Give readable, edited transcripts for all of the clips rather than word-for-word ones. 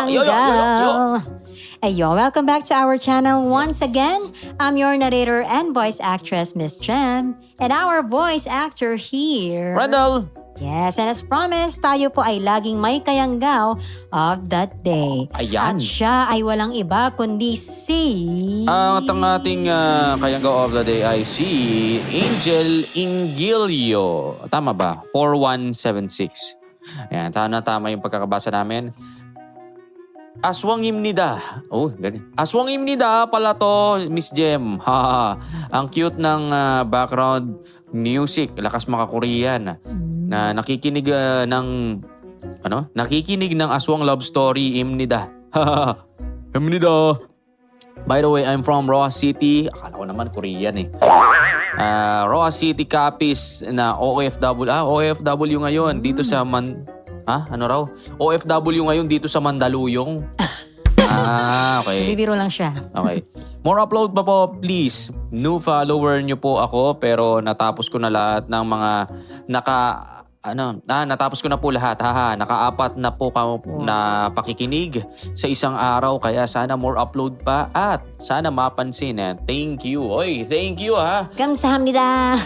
Kayanggaw. Ayo, welcome back to our channel once again. I'm your narrator and voice actress, Miss Jem. And our voice actor here, Randall! Yes, and as promised, tayo po ay laging may kayanggaw of that day. Ayan. At siya ay walang iba kundi si... Ang ating kayanggaw of the day ay si Angel Ingilio. Tama ba? 4176. Ayan, tama yung pagkakabasa namin. Aswang Imnida. Oh, ganun. Aswang Imnida pala to, Miss Jem. Ha, ang cute ng background music. Lakas maka-Korean. Na nakikinig nakikinig ng aswang love story, Imnida. Imnida. By the way, I'm from Roa City. Akala ko naman Korean eh. Roa City Capiz na OFW. OFW ngayon dito sa OFW ngayon dito sa Mandaluyong. Okay. Bibiro lang siya. Okay. More upload pa po, please. New follower niyo po ako pero natapos ko na lahat ng mga natapos ko na po lahat. Naka-4 na po na pakikinig sa isang araw kaya sana more upload pa at sana mapansin. Thank you. Oy, thank you ha. Kamsahamnida.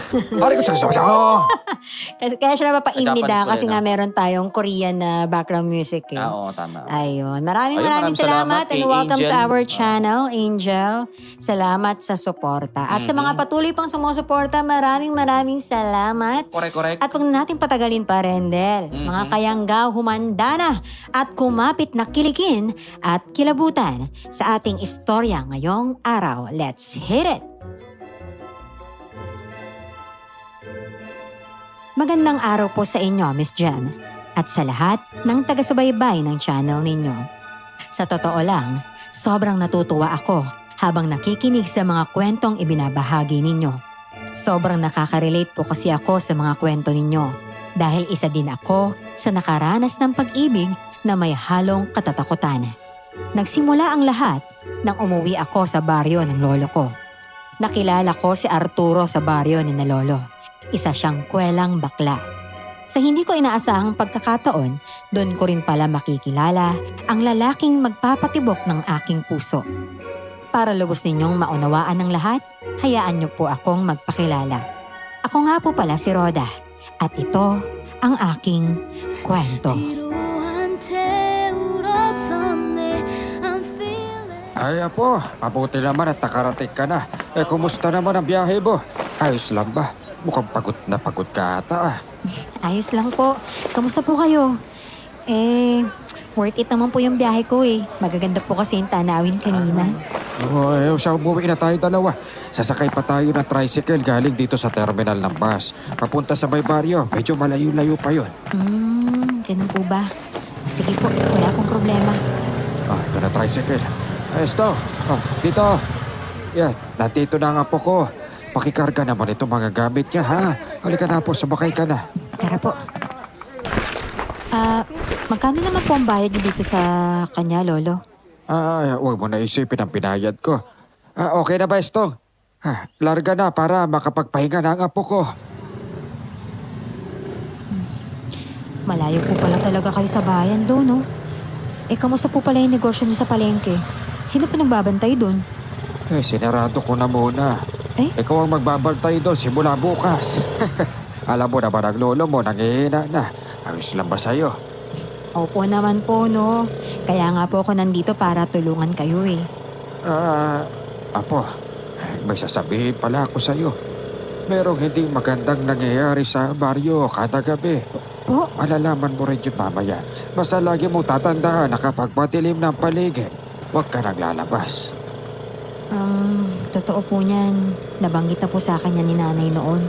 Kaya siya napapaimnida kasi nga meron tayong Korean na background music eh. Oo, tama. Ayun. Maraming salamat and welcome to our channel, Angel. Salamat sa suporta. At sa mga patuloy pang sumusuporta, maraming salamat. Correct. At huwag na natin patagalin pa, Rendel. Mga kayanggaw, humanda na at kumapit na kilikin at kilabutan sa ating istorya ngayong araw. Let's hit it! Magandang araw po sa inyo, Miss Jem, at sa lahat ng taga-subaybay ng channel ninyo. Sa totoo lang, sobrang natutuwa ako habang nakikinig sa mga kwentong ibinabahagi ninyo. Sobrang nakaka-relate po kasi ako sa mga kwento ninyo dahil isa din ako sa nakaranas ng pag-ibig na may halong katatakutan. Nagsimula ang lahat nang umuwi ako sa baryo ng lolo ko. Nakilala ko si Arturo sa baryo ni na lolo. Isa siyang kwelang bakla. Sa hindi ko inaasahang pagkakataon, doon ko rin pala makikilala ang lalaking magpapatibok ng aking puso. Para lubos ninyong maunawaan ng lahat, hayaan niyo po akong magpakilala. Ako nga po pala si Roda at ito ang aking kwento. Ay apo, mabuti naman at nakarating ka na. Kumusta naman ang biyahe mo? Ayos lang ba? Mukhang pagod na pagod ka ata Ayos lang po. Kamusta po kayo? Worth it naman po yung biyahe ko eh. Magaganda po kasi yung tanawin kanina. Siya umuwi na tayo dalawa. Sasakay pa tayo ng tricycle galing dito sa terminal ng bus. Papunta sa may baryo. Medyo malayo-layo pa yun. Ganun po ba? Sige po, wala pong problema. Ito na tricycle. Esto, dito. Yan, nandito na ang apo ko. Pakikarga naman itong mga gamit niya, ha? Halika na po, sumakay ka na. Tara po. Magkano naman po ang bayad niyo dito sa kanya, Lolo? Huwag mo na isipin ang pinayad ko. Okay na ba, Estong? Larga na para makapagpahinga na ang apo ko. Malayo po pala talaga kayo sa bayan, Lo, no? Kamusta po pala yung negosyo niyo sa palengke? Sino po nagbabantay doon? Sinarado ko na muna. Ikaw ang magbabantay doon simula bukas. Alam mo naman ang lolo mo, nangihina na. Ayos lang ba sa'yo? Opo naman po, no. Kaya nga po ako nandito para tulungan kayo eh. Apo, may sasabihin pala ako sa'yo. Merong hindi magandang nangyayari sa baryo kada gabi. Po? Malalaman mo rin yun mamaya. Basta lagi mo tatandaan na kapag madilim ng paligid, huwag ka naglalabas. Totoo po niyan. Nabanggit na po sa akin yan ni nanay noon.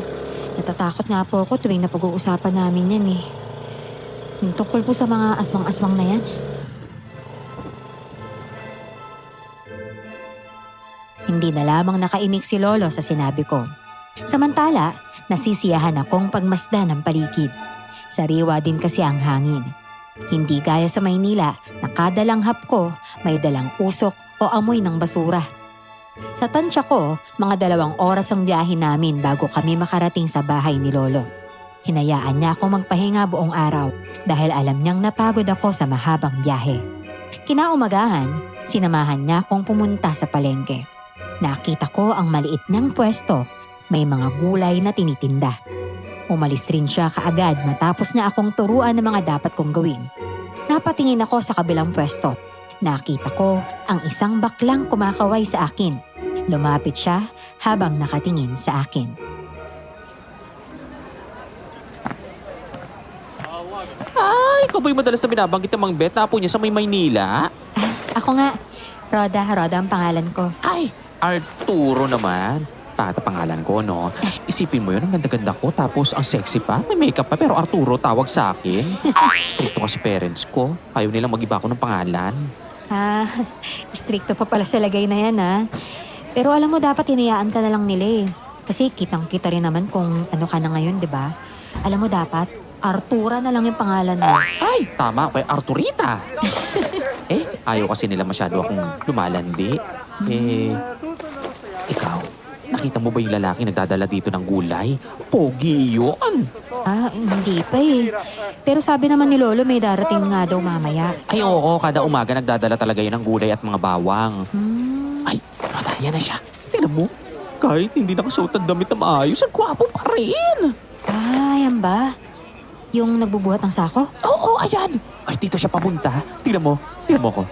Natatakot nga po ako tuwing napag-uusapan namin yan eh. Yung tungkol po sa mga aswang-aswang na yan. Hindi na lamang nakaimik si Lolo sa sinabi ko. Samantala, nasisiyahan akong pagmasdan ng paligid. Sariwa din kasi ang hangin. Hindi gaya sa Maynila na kada langhap ko may dalang usok o amoy ng basura. Sa tansya ko, mga 2 oras ang biyahe namin bago kami makarating sa bahay ni Lolo. Hinayaan niya akong magpahinga buong araw dahil alam niyang napagod ako sa mahabang biyahe. Kinaumagahan, sinamahan niya akong pumunta sa palengke. Nakita ko ang maliit niyang pwesto, may mga gulay na tinitinda. Umalis rin siya kaagad matapos niya akong turuan ng mga dapat kong gawin. Napatingin ako sa kabilang pwesto. Nakita ko ang isang baklang kumakaway sa akin. Lumapit siya habang nakatingin sa akin. Ay, ikaw ba'y madalas na binabanggit ng Mang Bet na apo niya sa may Maynila? Ako nga, Roda ang pangalan ko. Ay, Arturo naman. Pata pangalan ko, no? Isipin mo yun, ang ganda-ganda ko, tapos ang sexy pa, may makeup pa, pero Arturo tawag sa akin. Stricto kasi parents ko. Ayaw nilang mag-iba ako ng pangalan. Ah, stricto pa pala sa lagay na yan Pero alam mo dapat hinayaan ka na lang nila Kasi kitang-kita rin naman kung ano ka na ngayon, di ba? Alam mo dapat, Artura na lang yung pangalan mo. Ay, tama, kay Arturita. Ayaw kasi nila masyado akong lumalandi. Ikaw, nakita mo ba yung lalaki nagdadala dito ng gulay? Pogi yun. Ah, hindi pa Pero sabi naman ni Lolo may darating nga daw mamaya. Ay oo, kada umaga nagdadala talaga yun ng gulay at mga bawang. Ay, Roda, yan na siya. Tingnan mo. Kahit hindi nakasuot ang damit na maayos, ang gwapo pa rin. Ah, yan ba? Yung nagbubuhat ng sako? Oo, ayan. Ay, dito siya papunta. Tingnan mo ko.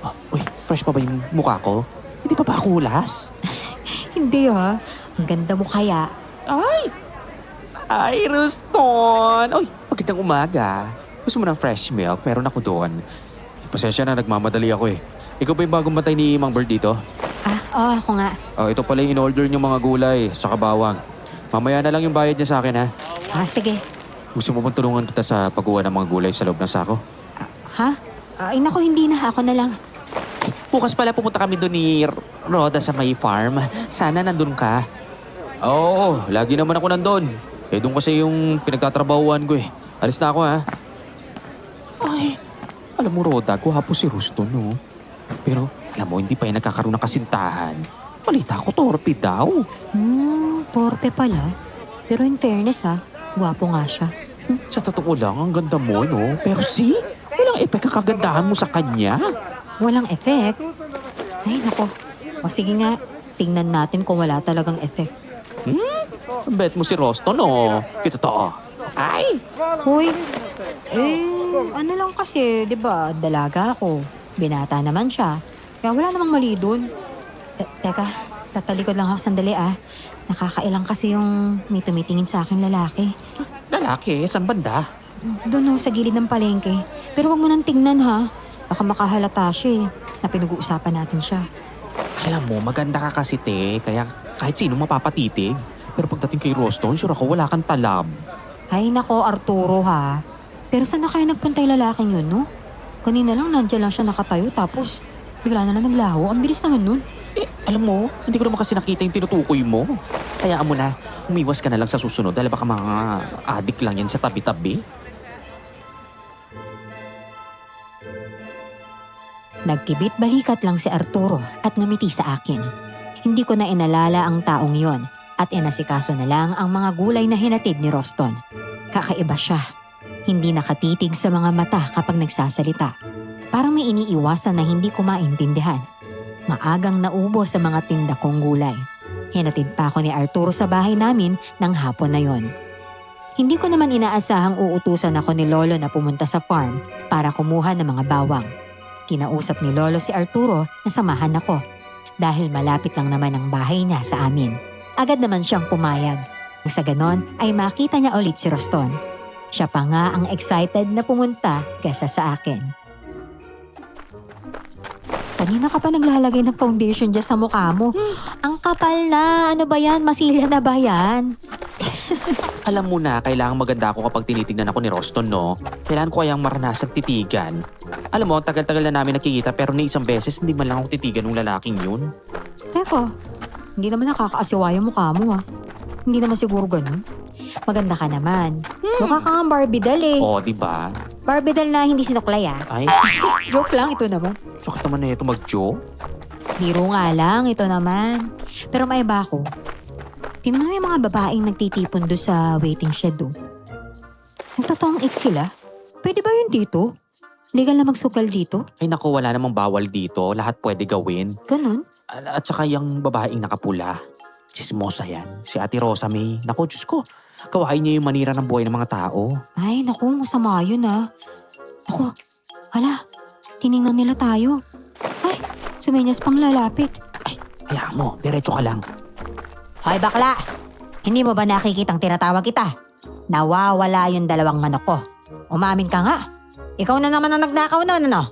Oh, uy, fresh pa ba yung mukha ko? Hindi pa ba ako hulas? Hindi Ang ganda mo kaya. Ay, Ruston! Uy, magandang umaga. Gusto mo ng fresh milk? Meron ako doon. Pasensya na, nagmamadali ako Ikaw ba yung bagong matay ni Mang Bird dito? Ako nga. Ito pala yung in-order niyong mga gulay, saka bawang. Mamaya na lang yung bayad niya sa akin, ha? Sige. Gusto mo bang tulungan kita sa pagkuha ng mga gulay sa loob ng sako? Ay naku, hindi na. Ako na lang. Bukas pala pupunta kami doon ni Roda sa may farm. Sana nandun ka. Oo, lagi naman ako nandun. Doon kasi yung pinagtatrabahuan ko Alis na ako, ha? Ay, alam mo Roda, gwapo si Ruston, no? Pero alam mo, hindi pa yung nagkakaroon ng kasintahan. Balita ko, torpe daw. Torpe pala. Pero in fairness gwapo nga siya. Sa totoo lang, ang ganda mo, no? Pero walang epek ang kagandahan mo sa kanya. Walang effect? Ay naku. Sige nga, tingnan natin kung wala talagang effect. Bet mo si Roston, no? Totoo. Ay! Hoy, ano lang kasi, di ba, dalaga ako. Binata naman siya. Kaya wala namang mali dun. Teka, tatalikod lang ako sandali Nakakailang kasi yung may tumitingin sa akin lalaki. Lalaki? Saan banda? Doon sa gilid ng palengke. Pero wag mo nang tingnan Baka makahalata siya na pinag-uusapan natin siya. Alam mo, maganda ka kasi, te. Kaya kahit sino mapapatitig. Pero pagdating kay Roston, sure ako wala kang talab. Ay nako, Arturo Pero saan na kaya nagpunta yung lalaking yun, no? Kanina lang nandiyan lang siya nakatayo tapos bigla na lang naglaho. Ang bilis naman nun. Alam mo, hindi ko naman kasi nakita yung tinutukoy mo. Hayaan mo na, umiwas ka na lang sa susunod dahil baka mga adik lang yan sa tabi-tabi. Nagkibit balikat lang si Arturo at ngumiti sa akin. Hindi ko na inalala ang taong yon at inasikaso na lang ang mga gulay na hinatid ni Roston. Kakaiba siya. Hindi nakatitig sa mga mata kapag nagsasalita. Parang may iniiwasan na hindi ko maintindihan. Maagang naubo sa mga tinda kong gulay. Hinatid pa ako ni Arturo sa bahay namin ng hapon na yon. Hindi ko naman inaasahang uutusan ako ni Lolo na pumunta sa farm para kumuha ng mga bawang. Kinausap ni Lolo si Arturo na samahan ako dahil malapit lang naman ang bahay niya sa amin. Agad naman siyang pumayag. Sa ganon ay makita niya ulit si Roston. Siya pa nga ang excited na pumunta kesa sa akin. Kanina ka pa naglalagay ng foundation dyan sa mukha mo. Ang kapal na. Ano ba yan? Masila na ba yan? Alam mo na, kailangan maganda ako kapag tinitignan ako ni Roston, no? Kailangan ko kayang maranasan titigan. Alam mo, tagal-tagal na namin nakikita pero ni isang beses hindi man lang ako titigan ng lalaking yun. Teka, hindi naman nakakaasiwa yung mukha mo Hindi naman siguro ganun. Maganda ka naman. Mukha ka nga Barbie doll Oo, diba? Barbie doll na hindi sinuklay Ay, Joke lang, ito naman. sakit naman na ito mag-joke. Biro nga lang, ito naman. Pero may iba ako. Tingnan mo yung mga babaeng nagtitipon doon sa waiting shed Ang totoong ex sila? Pwede ba yun dito? Legal na magsugal dito? Ay naku, wala namang bawal dito. Lahat pwede gawin. Ganun? At saka yung babaeng nakapula. Chismosa yan. Si Ate Rosa May. Naku, Diyos ko. Kawain niya yung manira ng buhay ng mga tao. Ay, naku, masama yun ah. Naku, hala, tiningnan nila tayo. Ay, sumenyas pang lalapit. Kaya mo, diretso ka lang. Hoy bakla, hindi mo ba nakikitang tinatawag kita? Nawawala yung dalawang manok ko. Umamin ka nga. Ikaw na naman ang nagnakaw nun, ano?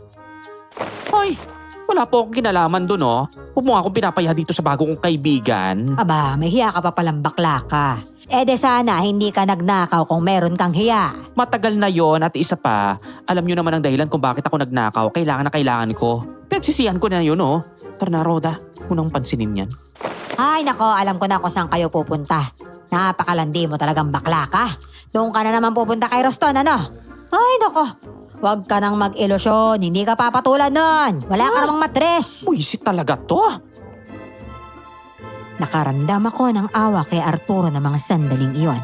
Ay, wala po akong kinalaman dun, oh. Huwag mo akong pinapaya dito sa bago kong kaibigan. Aba, may hiya ka pa palang bakla ka. De sana hindi ka nagnakaw kung meron kang hiya. Matagal na yon at isa pa, alam nyo naman ang dahilan kung bakit ako nagnakaw. Kailangan na kailangan ko. Pinagsisihan ko na yun, oh. Tara na, Roda. Unang pansinin yan. Ay nako, alam ko na kung saan kayo pupunta. Napakalandi mo talagang bakla ka. Doon ka na naman pupunta kay Roston, ano? Ay nako, huwag ka nang mag-ilusyon. Hindi ka papatulan nun. Wala ka namang matres. Buisit talaga to. Nakaramdam ako ng awa kay Arturo ng mga sandaling iyon.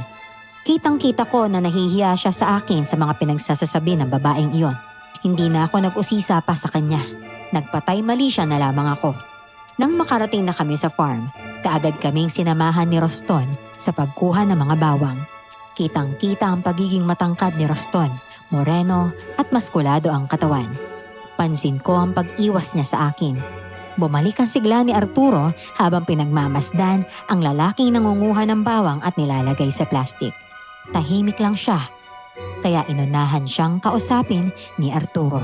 Kitang-kita ko na nahihiya siya sa akin sa mga pinagsasasabi ng babaeng iyon. Hindi na ako nag-usisa pa sa kanya. Nagpatay mali siya na lamang ako. Nang makarating na kami sa farm, kaagad kaming sinamahan ni Roston sa pagkuha ng mga bawang. Kitang-kita ang pagiging matangkad ni Roston, moreno at maskulado ang katawan. Pansin ko ang pag-iwas niya sa akin. Bumalik ang sigla ni Arturo habang pinagmamasdan ang lalaking nangunguha ng bawang at nilalagay sa plastic. Tahimik lang siya, kaya inunahan siyang kausapin ni Arturo.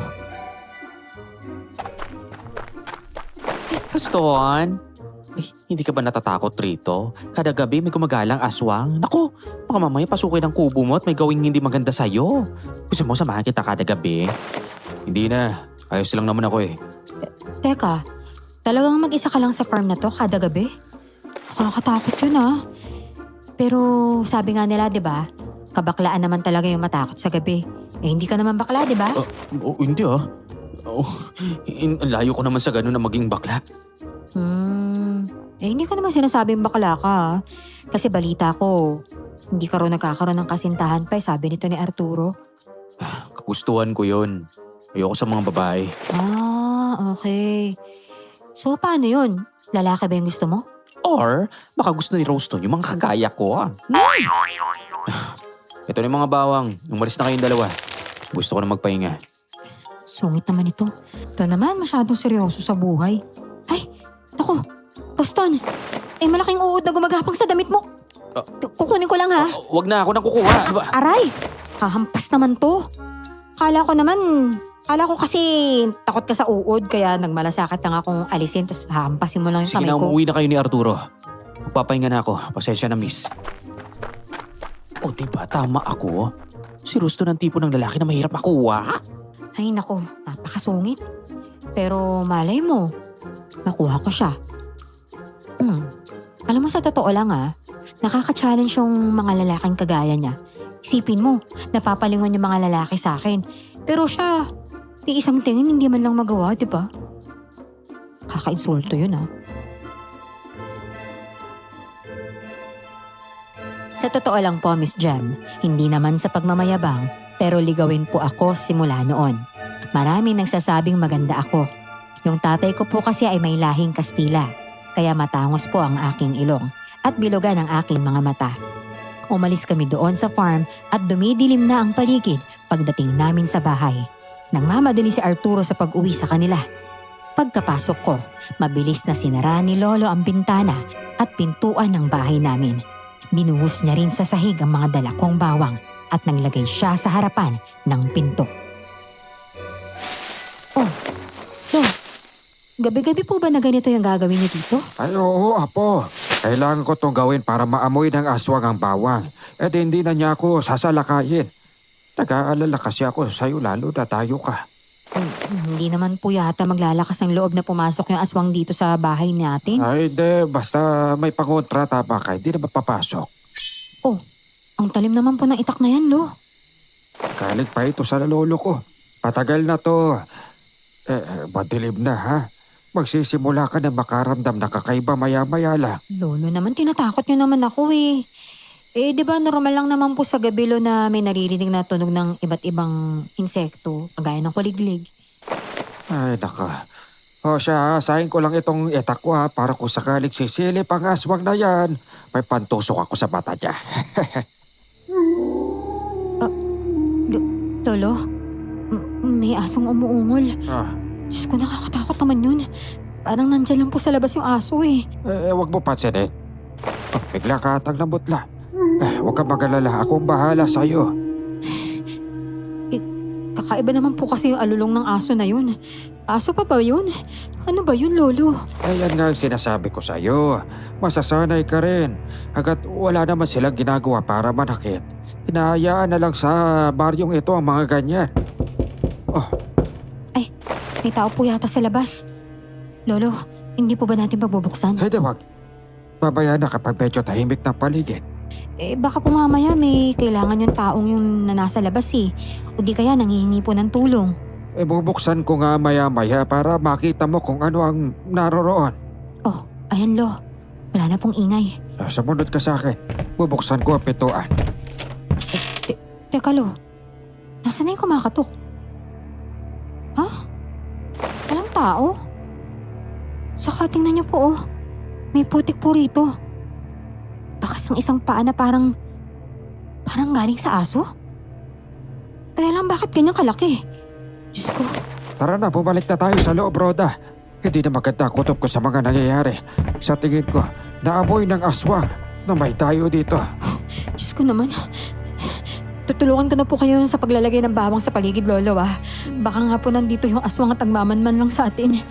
Roston, hindi ka ba natatakot rito? Kada gabi may gumagalang aswang. Naku, baka mamaya pasukin ang kubo mo at may gawing hindi maganda sa'yo. Gusto mo samahan kita kada gabi? Hindi na. Ayos lang naman ako eh. Teka, talagang mag-isa ka lang sa farm na to kada gabi? Nakakatakot yun ah. Pero sabi nga nila, di ba? Kabaklaan naman talaga yung matakot sa gabi. Hindi ka naman bakla, di ba? Hindi ah. Layo ko naman sa ganun na maging bakla. Hindi ko naman sinasabing bakla ka ah. Kasi balita ko, hindi ka rin nagkakaroon ng kasintahan pa sabi nito ni Arturo. Kagustuhan ko yun. Ayoko sa mga babae. Okay. So paano yun? Lalaki ba yung gusto mo? Or baka gusto ni Roston yung mga kagaya ko ah. Ito na yung mga bawang. Umalis na kayong dalawa. Gusto ko na magpahinga. Sungit naman ito. Ito naman masyadong seryoso sa buhay. Ay, naku, Roston. Malaking uod na gumagapang sa damit mo. Kukunin ko lang ha. Wag na ako nang kukuha. Aray, kahampas naman to. Kala ko kasi takot ka sa uod kaya nagmalasakit lang akong alisin tapos hahampasin mo lang yung Sige kamay na, ko. umuwi na kayo ni Arturo. Magpapahinga na ako. Pasensya na, miss. O diba, tama ako? Si Roston ang tipo ng lalaki na mahirap makuha. Ay nako, napakasungit. Pero malay mo, nakuha ko siya. Alam mo sa totoo lang nakaka-challenge yung mga lalaking kagaya niya. Isipin mo, napapalingon yung mga lalaki sa akin. Pero siya, di isang tingin hindi man lang magawa, di ba? Kaka-insulto yun Sa totoo lang po, Miss Jem, hindi naman sa pagmamayabang, pero ligawin po ako simula noon. Maraming nagsasabing maganda ako. Yung tatay ko po kasi ay may lahing Kastila, kaya matangos po ang aking ilong at bilugan ang aking mga mata. Umalis kami doon sa farm at dumidilim na ang paligid pagdating namin sa bahay. Nagmamadali si Arturo sa pag-uwi sa kanila. Pagkapasok ko, mabilis na sinara ni Lolo ang bintana at pintuan ng bahay namin. Binuhos niya rin sa sahig ang mga dala kong bawang at naglagay siya sa harapan ng pinto. Gabi-gabi po ba na ganito yung gagawin niyo dito? Ay oo, apo. Kailangan ko itong gawin para maamoy ng aswang ang bawang. Hindi na niya ako sasalakayin. Nag-aalala kasi ako sa'yo lalo na tayo ka. Hindi naman po yata maglalakas ang loob na pumasok yung aswang dito sa bahay natin. Ay hindi, basta may pangontrata pa ka, hindi na mapapasok. Ang talim naman po ng itak na yan, Lo. Galing pa ito sa lolo ko. Patagal na to. Madilim na ha. Magsisimula ka na makaramdam na kakaiba maya-maya lang. Lolo naman, tinatakot niyo naman ako eh. Di ba normal lang naman po sa gabi Lo na may naririnig na tunog ng iba't ibang insekto, kagaya ng kuliglig. Ay, naka. O siya, asahin ko lang itong etak ko ha, para kung sakaling sisilip ang aswang na yan, may pantusok ako sa mata niya. Lolo, may asong umuungol. Ah, Diyos ko, nakakatakot naman yun. Parang nandyan lang po sa labas yung aso eh. wag mo pansinin. Oh, bigla ka atang nabutla. Huwag ka magalala, akong bahala sa'yo. Kakaiba naman po kasi yung alulong ng aso na yun. Aso pa ba yun? Ano ba yun, Lolo? Ayan nga ang sinasabi ko sa'yo. Masasanay ka rin. Agad wala naman silang ginagawa para manakit. Hinahayaan na lang sa baryong ito ang mga ganyan. Oh, Ay, may tao po yata sa labas. Lolo, hindi po ba natin pagbubuksan? hindi wag. Babaya na kapag medyo tahimik ng paligid. Baka po mamaya may kailangan yung taong yung na nasa labas eh. O di kaya nangihingi po ng tulong. Bubuksan ko nga maya-maya para makita mo kung ano ang naroroon. Oh, ayan Lo. Wala na pong ingay. Sumunod ka sa akin. Bubuksan ko ang pintuan. Teka Lo, nasaan na yung kumakatok? Ha? Walang tao? Saka tingnan niyo po oh. May putik po rito. Bakas ng isang paa na parang galing sa aso? Kaya lang bakit ganyan kalaki? Diyos ko, Tara na, bumalik na tayo sa loob, Roda. Hindi na maganda kutob ko sa mga nangyayari. Sa tingin ko, naamoy ng aswang na may tayo dito. Diyos ko naman. Tutulungan ko na po kayo sa paglalagay ng bawang sa paligid, Lolo ah. Baka nga po nandito yung aswang at agmamanman lang sa atin.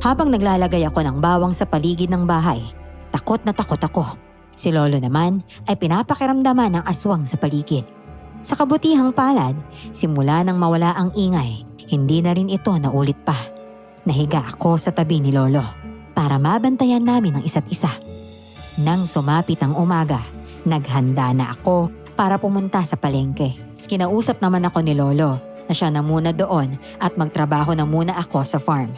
Habang naglalagay ako ng bawang sa paligid ng bahay, takot na takot ako. Si Lolo naman ay pinapakiramdaman ng aswang sa paligid. Sa kabutihang palad, simula nang mawala ang ingay, hindi na rin ito naulit pa. Nahiga ako sa tabi ni Lolo para mabantayan namin ang isa't isa. Nang sumapit ang umaga, naghanda na ako para pumunta sa palengke. Kinausap naman ako ni Lolo na siya na muna doon at magtrabaho na muna ako sa farm.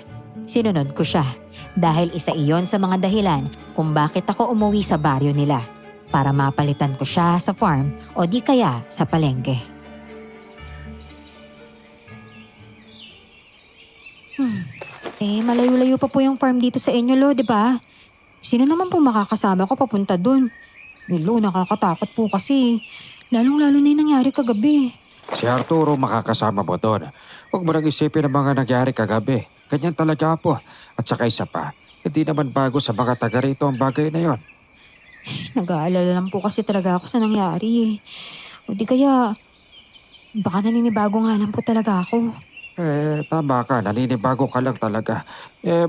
Sinunod ko siya dahil isa iyon sa mga dahilan kung bakit ako umuwi sa baryo nila para mapalitan ko siya sa farm o di kaya sa palengke. Malayo-layo pa po yung farm dito sa inyo, Lo, di ba? Sino naman po makakasama ko papunta dun? Lo, nakakatakot po kasi. Lalong-lalo na yung nangyari kagabi. Si Arturo makakasama mo doon. Huwag mo nang isipin ang mga nangyari kagabi. Ganyan talaga po. At saka isa pa, hindi naman bago sa mga taga rito ang bagay na yon. Nag-aalala lang po kasi talaga ako sa nangyari. O di kaya, baka naninibago nga lang po talaga ako. Tama ka. Naninibago ka lang talaga.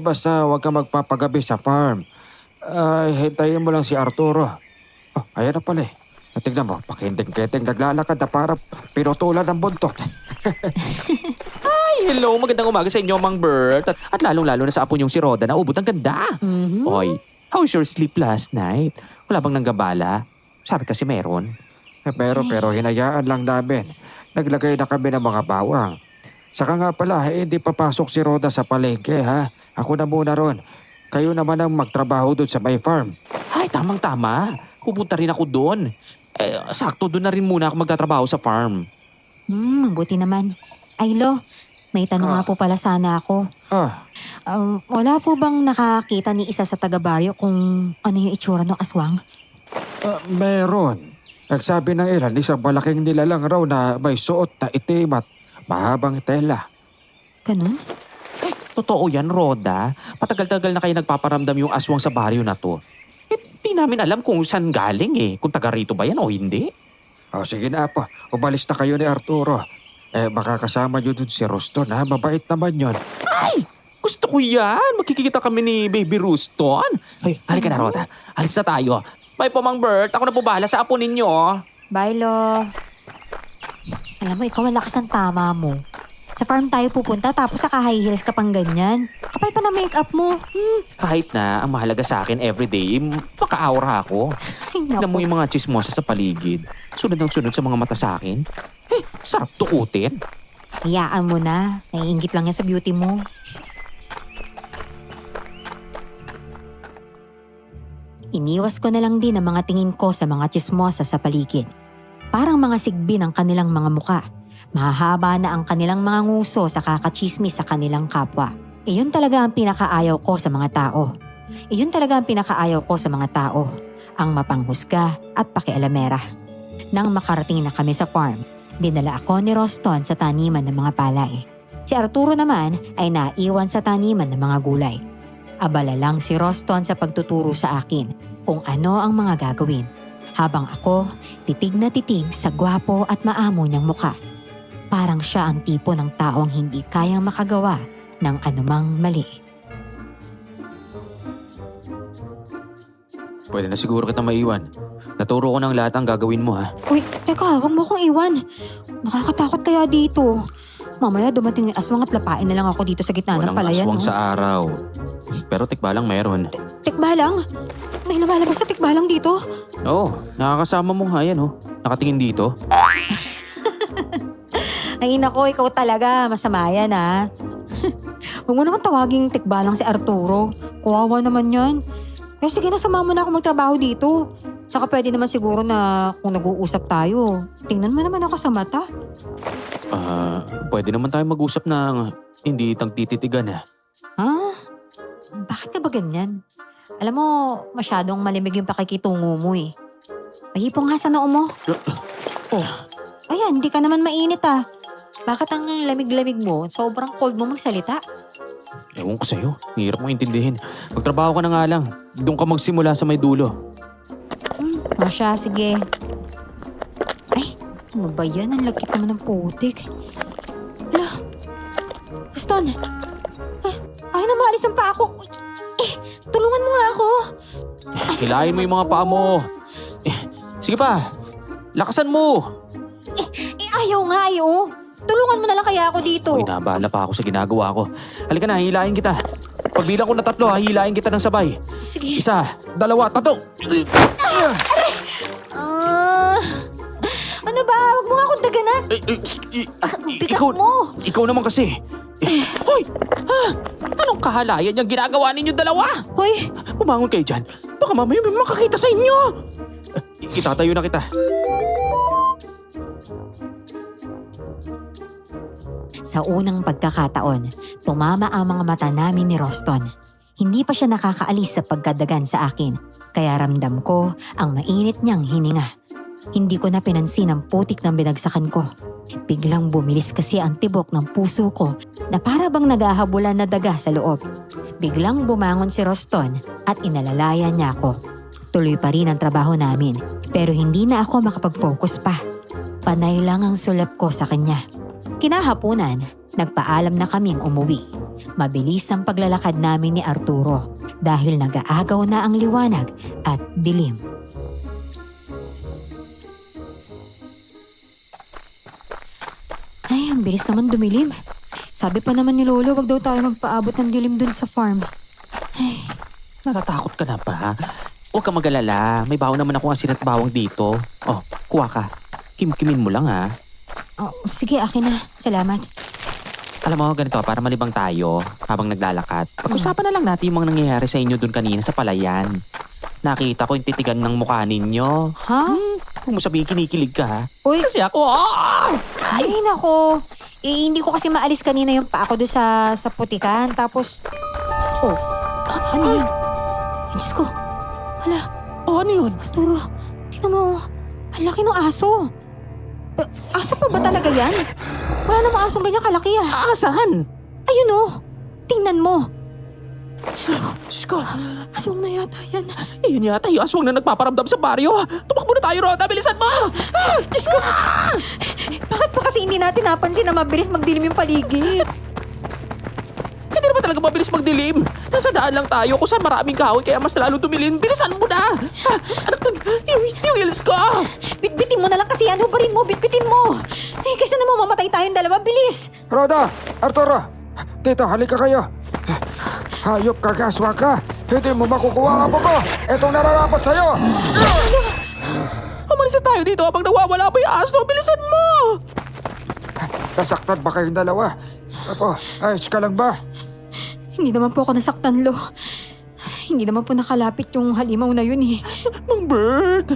Basta huwag ka magpapagabi sa farm. Hintayin mo lang si Arturo. Oh, ayan na pala eh. Tingnan mo, pakinding-kiting naglalakad na para pinutulan ng buntot. Ay, hello, magandang umaga sa inyo, Mang Bert. At lalong-lalo na sa apo niyong si Roda na ubod ang ganda. Oy, how's your sleep last night? Wala bang nanggabala? Sabi kasi meron. Pero hinayaan lang namin. Naglagay na kami ng mga bawang. Saka nga pala, hindi papasok si Roda sa palengke ha. Ako na muna ron. Kayo naman ang magtrabaho doon sa my farm. Ay, tamang-tama. Pupunta rin ako doon. Sakto doon na rin muna ako magtatrabaho sa farm. Mabuti naman. Ay, Lo, may tanong nga po pala sana ako. Wala po bang nakakita ni isa sa taga-baryo kung ano yung itsura ng aswang? Meron. Nagsabi ng ilan, isang malaking nilalang raw na may suot na itim at mahabang tela. Ganun? Totoo yan, Roda. Matagal-tagal na kayo nagpaparamdam yung aswang sa baryo na to. Di namin alam kung saan galing kung taga rito ba yan o hindi. Sige na po, umalis na kayo ni Arturo. Makakasama nyo dun si Ruston ha, mabait naman yon. Ay! Gusto ko yan! Magkikita kami ni Baby Ruston. Ay, halika na, Roda. Alis na tayo. Bye po, Mang Bert. Ako na po bahala sa apo ninyo. Bye, Lo. Alam mo, ikaw ang lakas ng tama mo. Sa farm tayo pupunta tapos sa high heels ka pang ganyan. Kapal pa na make-up mo. Kahit na, ang mahalaga sa akin everyday, maka-aura ako. Ay, Tignan mo naku. yung mga chismosa sa paligid. Sunod ang sunod sa mga mata sa akin. Sarap tukutin. Hayaan mo na. Naiingit lang yan sa beauty mo. Iniwas ko na lang din ang mga tingin ko sa mga tsismosa sa paligid. Parang mga sigbin ang kanilang mga muka. Mahahaba na ang kanilang mga nguso sa kakachismis sa kanilang kapwa. Iyon talaga ang pinakaayaw ko sa mga tao. Ang mapanghusga at pakialamera. Nang makarating na kami sa farm, dinala ako ni Roston sa taniman ng mga palay. Si Arturo naman ay naiwan sa taniman ng mga gulay. Abala lang si Roston sa pagtuturo sa akin kung ano ang mga gagawin. Habang ako, titig na titig sa gwapo at maamo niyang muka. Parang siya ang tipo ng taong hindi kayang makagawa ng anumang mali. Pwede na siguro kita maiwan. Naturo ko ng lahat ang gagawin mo ha. Uy, teka, wag mo akong iwan. Nakakatakot kaya dito. Mamaya dumating yung aswang at lapain na lang ako dito sa gitna ng Walang palayan. aswang no? sa araw. Pero tikbalang meron. Tikbalang? May lumalabas sa tikbalang dito? Oo, nakakasama mo nga yan oh. Nakatingin dito. Ay nako, ikaw talaga. Masama yan ha. Huwag mo naman tawaging tikbalang si Arturo. Kuwawa naman yan. Kaya sige na, sama mo na ako magtrabaho dito. Saka pwede naman siguro na kung nag-uusap tayo, tingnan mo naman ako sa mata. Pwede naman tayo mag-usap ng hindi tititigan ha. Ha? Bakit ka ba ganyan? Alam mo, masyadong malimig yung pakikitungo mo eh. Pahipo nga sa noo mo. Oh, ayan, hindi ka naman mainit ah. Bakit ang lamig-lamig mo? Sobrang cold mo magsalita. Ewan ko sa'yo. Hirap mo intindihin. Magtrabaho ka na nga lang. Doon ka magsimula sa may dulo. Masya, sige. Ay, ano ba yan? Ang lagkit naman ng putik. Hala, Guston. Ay na, maalis ang paa ko. Tulungan mo nga ako. Hilahin mo yung mga paa mo. Sige pa. Lakasan mo. Ayaw nga ayaw. Tulungan mo na lang kaya ako dito. Uy, nabahala pa ako sa ginagawa ko. Halika na, hilahin kita. Pagbilang ko na 3, hilahin kita ng sabay. Sige. 1, 2, 3. Ano ba? Huwag mo nga akong daganan. Bigat mo. Ikaw naman kasi. Hoy! Anong kahalayan yung ginagawa ninyo dalawa? Hoy, Pumangon kayo dyan. Baka mamaya may makakita sa inyo. Itatayo na kita. sa unang pagkakataon, tumama ang mga mata namin ni Roston. Hindi pa siya nakakaalis sa pagkadagan sa akin, kaya ramdam ko ang mainit niyang hininga. Hindi ko na pinansin ang putik ng binagsakan ko. Biglang bumilis kasi ang tibok ng puso ko na para bang naghahabulan na daga sa loob. Biglang bumangon si Roston at inalalayan niya ako. Tuloy pa rin ang trabaho namin pero hindi na ako makapag-focus pa. Panay lang ang sulap ko sa kanya. Kinahaponan, nagpaalam na kaming umuwi. Mabilis ang paglalakad namin ni Arturo dahil nag-aagaw na ang liwanag at dilim. Ay, ang bilis naman dumilim. Sabi pa naman ni Lolo, wag daw tayo magpaabot ng dilim dun sa farm. Ay, Natatakot ka na ba? Huwag ka mag-alala. May baon naman ako asin at bawang dito. Oh, kuha ka. Kim-kimin mo lang ha. oh, sige, akin na. Salamat. Alam mo, ganito, para malibang tayo habang naglalakad. Pag-usapan na lang natin yung mga nangyayari sa inyo dun kanina sa palayan. Nakita ko yung titigan ng mukha ninyo. Ha? Huwag mo sabihin kinikilig ka ha. Uy, Kasi ako, ay nako. Eh, hindi ko kasi maalis kanina yung paa ko doon sa putikan. Tapos, ano yun? Ay, Diyos ko. Hala, ano yun? Arturo, tingnan mo. Ang laki ng aso. Aso pa ba talaga yan? Wala namang asong ganyan kalaki ah. Saan? Ayun oh. Tingnan mo. Diyos ko. Aswang na yata yan. Iyon yata yung aswang na nagpaparamdam sa baryo. Tumakbo na tayo, Rhoda. Bilisan mo! Diyos ko. Bakit pa kasi hindi natin napansin na mabilis magdilim yung paligid? Hindi naman talaga mabilis magdilim. Nasa daan lang tayo kung saan maraming kahoy kaya mas lalo tumilin. Bilisan mo na! Anak, yung heels ko! Bitbitin mo na lang kasi yan. Hubarin mo, bitbitin mo. Eh, kaysa naman mamatay tayong dalawa. Bilis. Rhoda! Arturo! Dito, halika kayo. Hayop ka, kaswa ka. Hindi mo makukuha ang amo ko. Itong nararapat sa'yo. Umalis na tayo dito habang nawawala pa yung aso. Bilisan mo! Nasaktan ba kayong dalawa? Apo, ayos ka lang ba? Hindi naman po ako nasaktan, Lo. Hindi naman po nakalapit yung halimaw na yun eh. Mang Bert!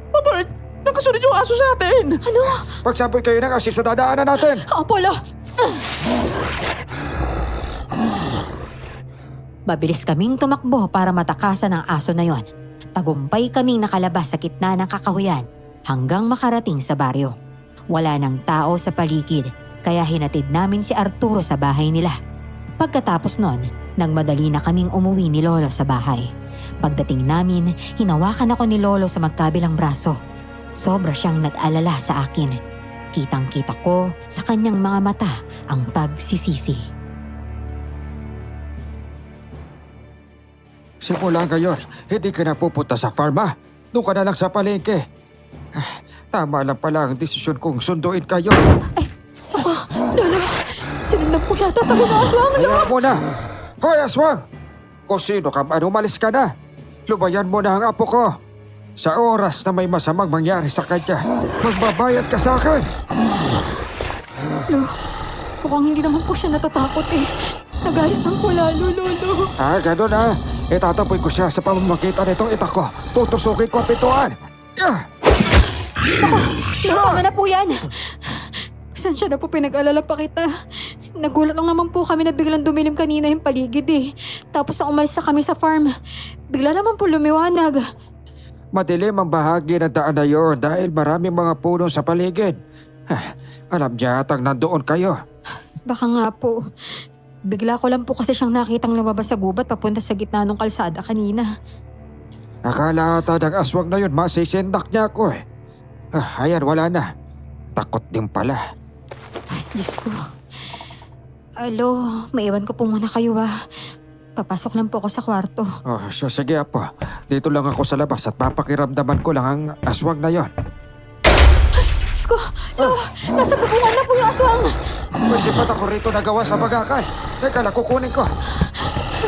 Mang Bert! Nakasunod yung aso sa atin! Ano? Pagsaboy kayo ng asis sa dadaanan natin! Apollo! Mabilis kaming tumakbo para matakasan ang aso na yon. Tagumpay kaming nakalabas sa gitna ng kakahuyan hanggang makarating sa baryo. Wala nang tao sa paligid kaya hinatid namin si Arturo sa bahay nila. Pagkatapos nun, nagmadali na kaming umuwi ni Lolo sa bahay. Pagdating namin, hinawakan ako ni Lolo sa magkabilang braso. Sobra siyang nag-alala sa akin. Kitang-kita ko sa kanyang mga mata ang pagsisisi. Simula ngayon, hindi ka na pupunta sa farm ha? Doon ka na lang sa palengke. Tama lang pala ang desisyon kong sunduin kayo. Lolo, sinundan po yata tayo ng aswang. Kaya mo na! Hoy, aswang! Kung sino ka man, umalis ka na. Lubayan mo na ang apo ko. Sa oras na may masamang mangyari sa kanya, magbabayad ka sa akin. Lolo, mukhang hindi naman po siya natatakot eh. Nagalit lang po lalo, Lolo. Ganun ha. Itatapoy ko siya sa pamamagitan nitong itak ko. Tutusukin ko ang pintuan. Lolo, tama na po yan. Pasensya na po, pinag-alala pa kita. Nagulat lang naman po kami na biglang dumilim kanina yung paligid eh. Tapos nang umalis na kami sa farm, bigla naman po lumiwanag. Madilim ang bahagi ng daan na yun dahil maraming mga puno sa paligid. Alam niya atang nandoon kayo. Baka nga po. Bigla ko lang po kasi siyang nakitang lumabas sa gubat papunta sa gitna ng kalsada kanina. Akala ata ng aswang na yun masisindak niya ako eh. Ayan, wala na. Takot din pala. Diyos ko. Alo, maiwan ko po muna kayo Papasok lang po ako sa kwarto. Sige apo. Dito lang ako sa labas at papakiramdaman ko lang ang aswang na yon. Diyos ko, Lo, nasa bubungan na po yung aswang. May sipat ako rito na gawa sa bagakay. Teka lang, kukunin ko.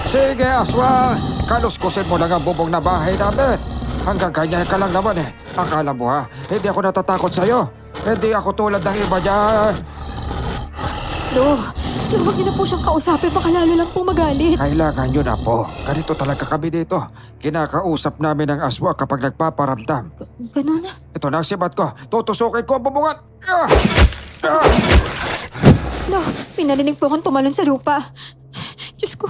Sige aswang, kaluskusin mo lang ang bubong na bahay namin. Hanggang ganyan ka lang naman eh. Akala mo ha, hindi ako natatakot sa'yo. Hindi ako tulad ng iba dyan. Lo, huwag niyo na po siyang kausapin, baka lalo lang po magalit. Kailangan yun na po. Ganito talaga kami dito. Kinakausap namin ang aswa kapag nagpaparamdam. Ganun na. Ito na ang sibat ko. Tutusukin ko ang bubungan. Lo, pinarinig po akong tumalon sa lupa. Diyos ko,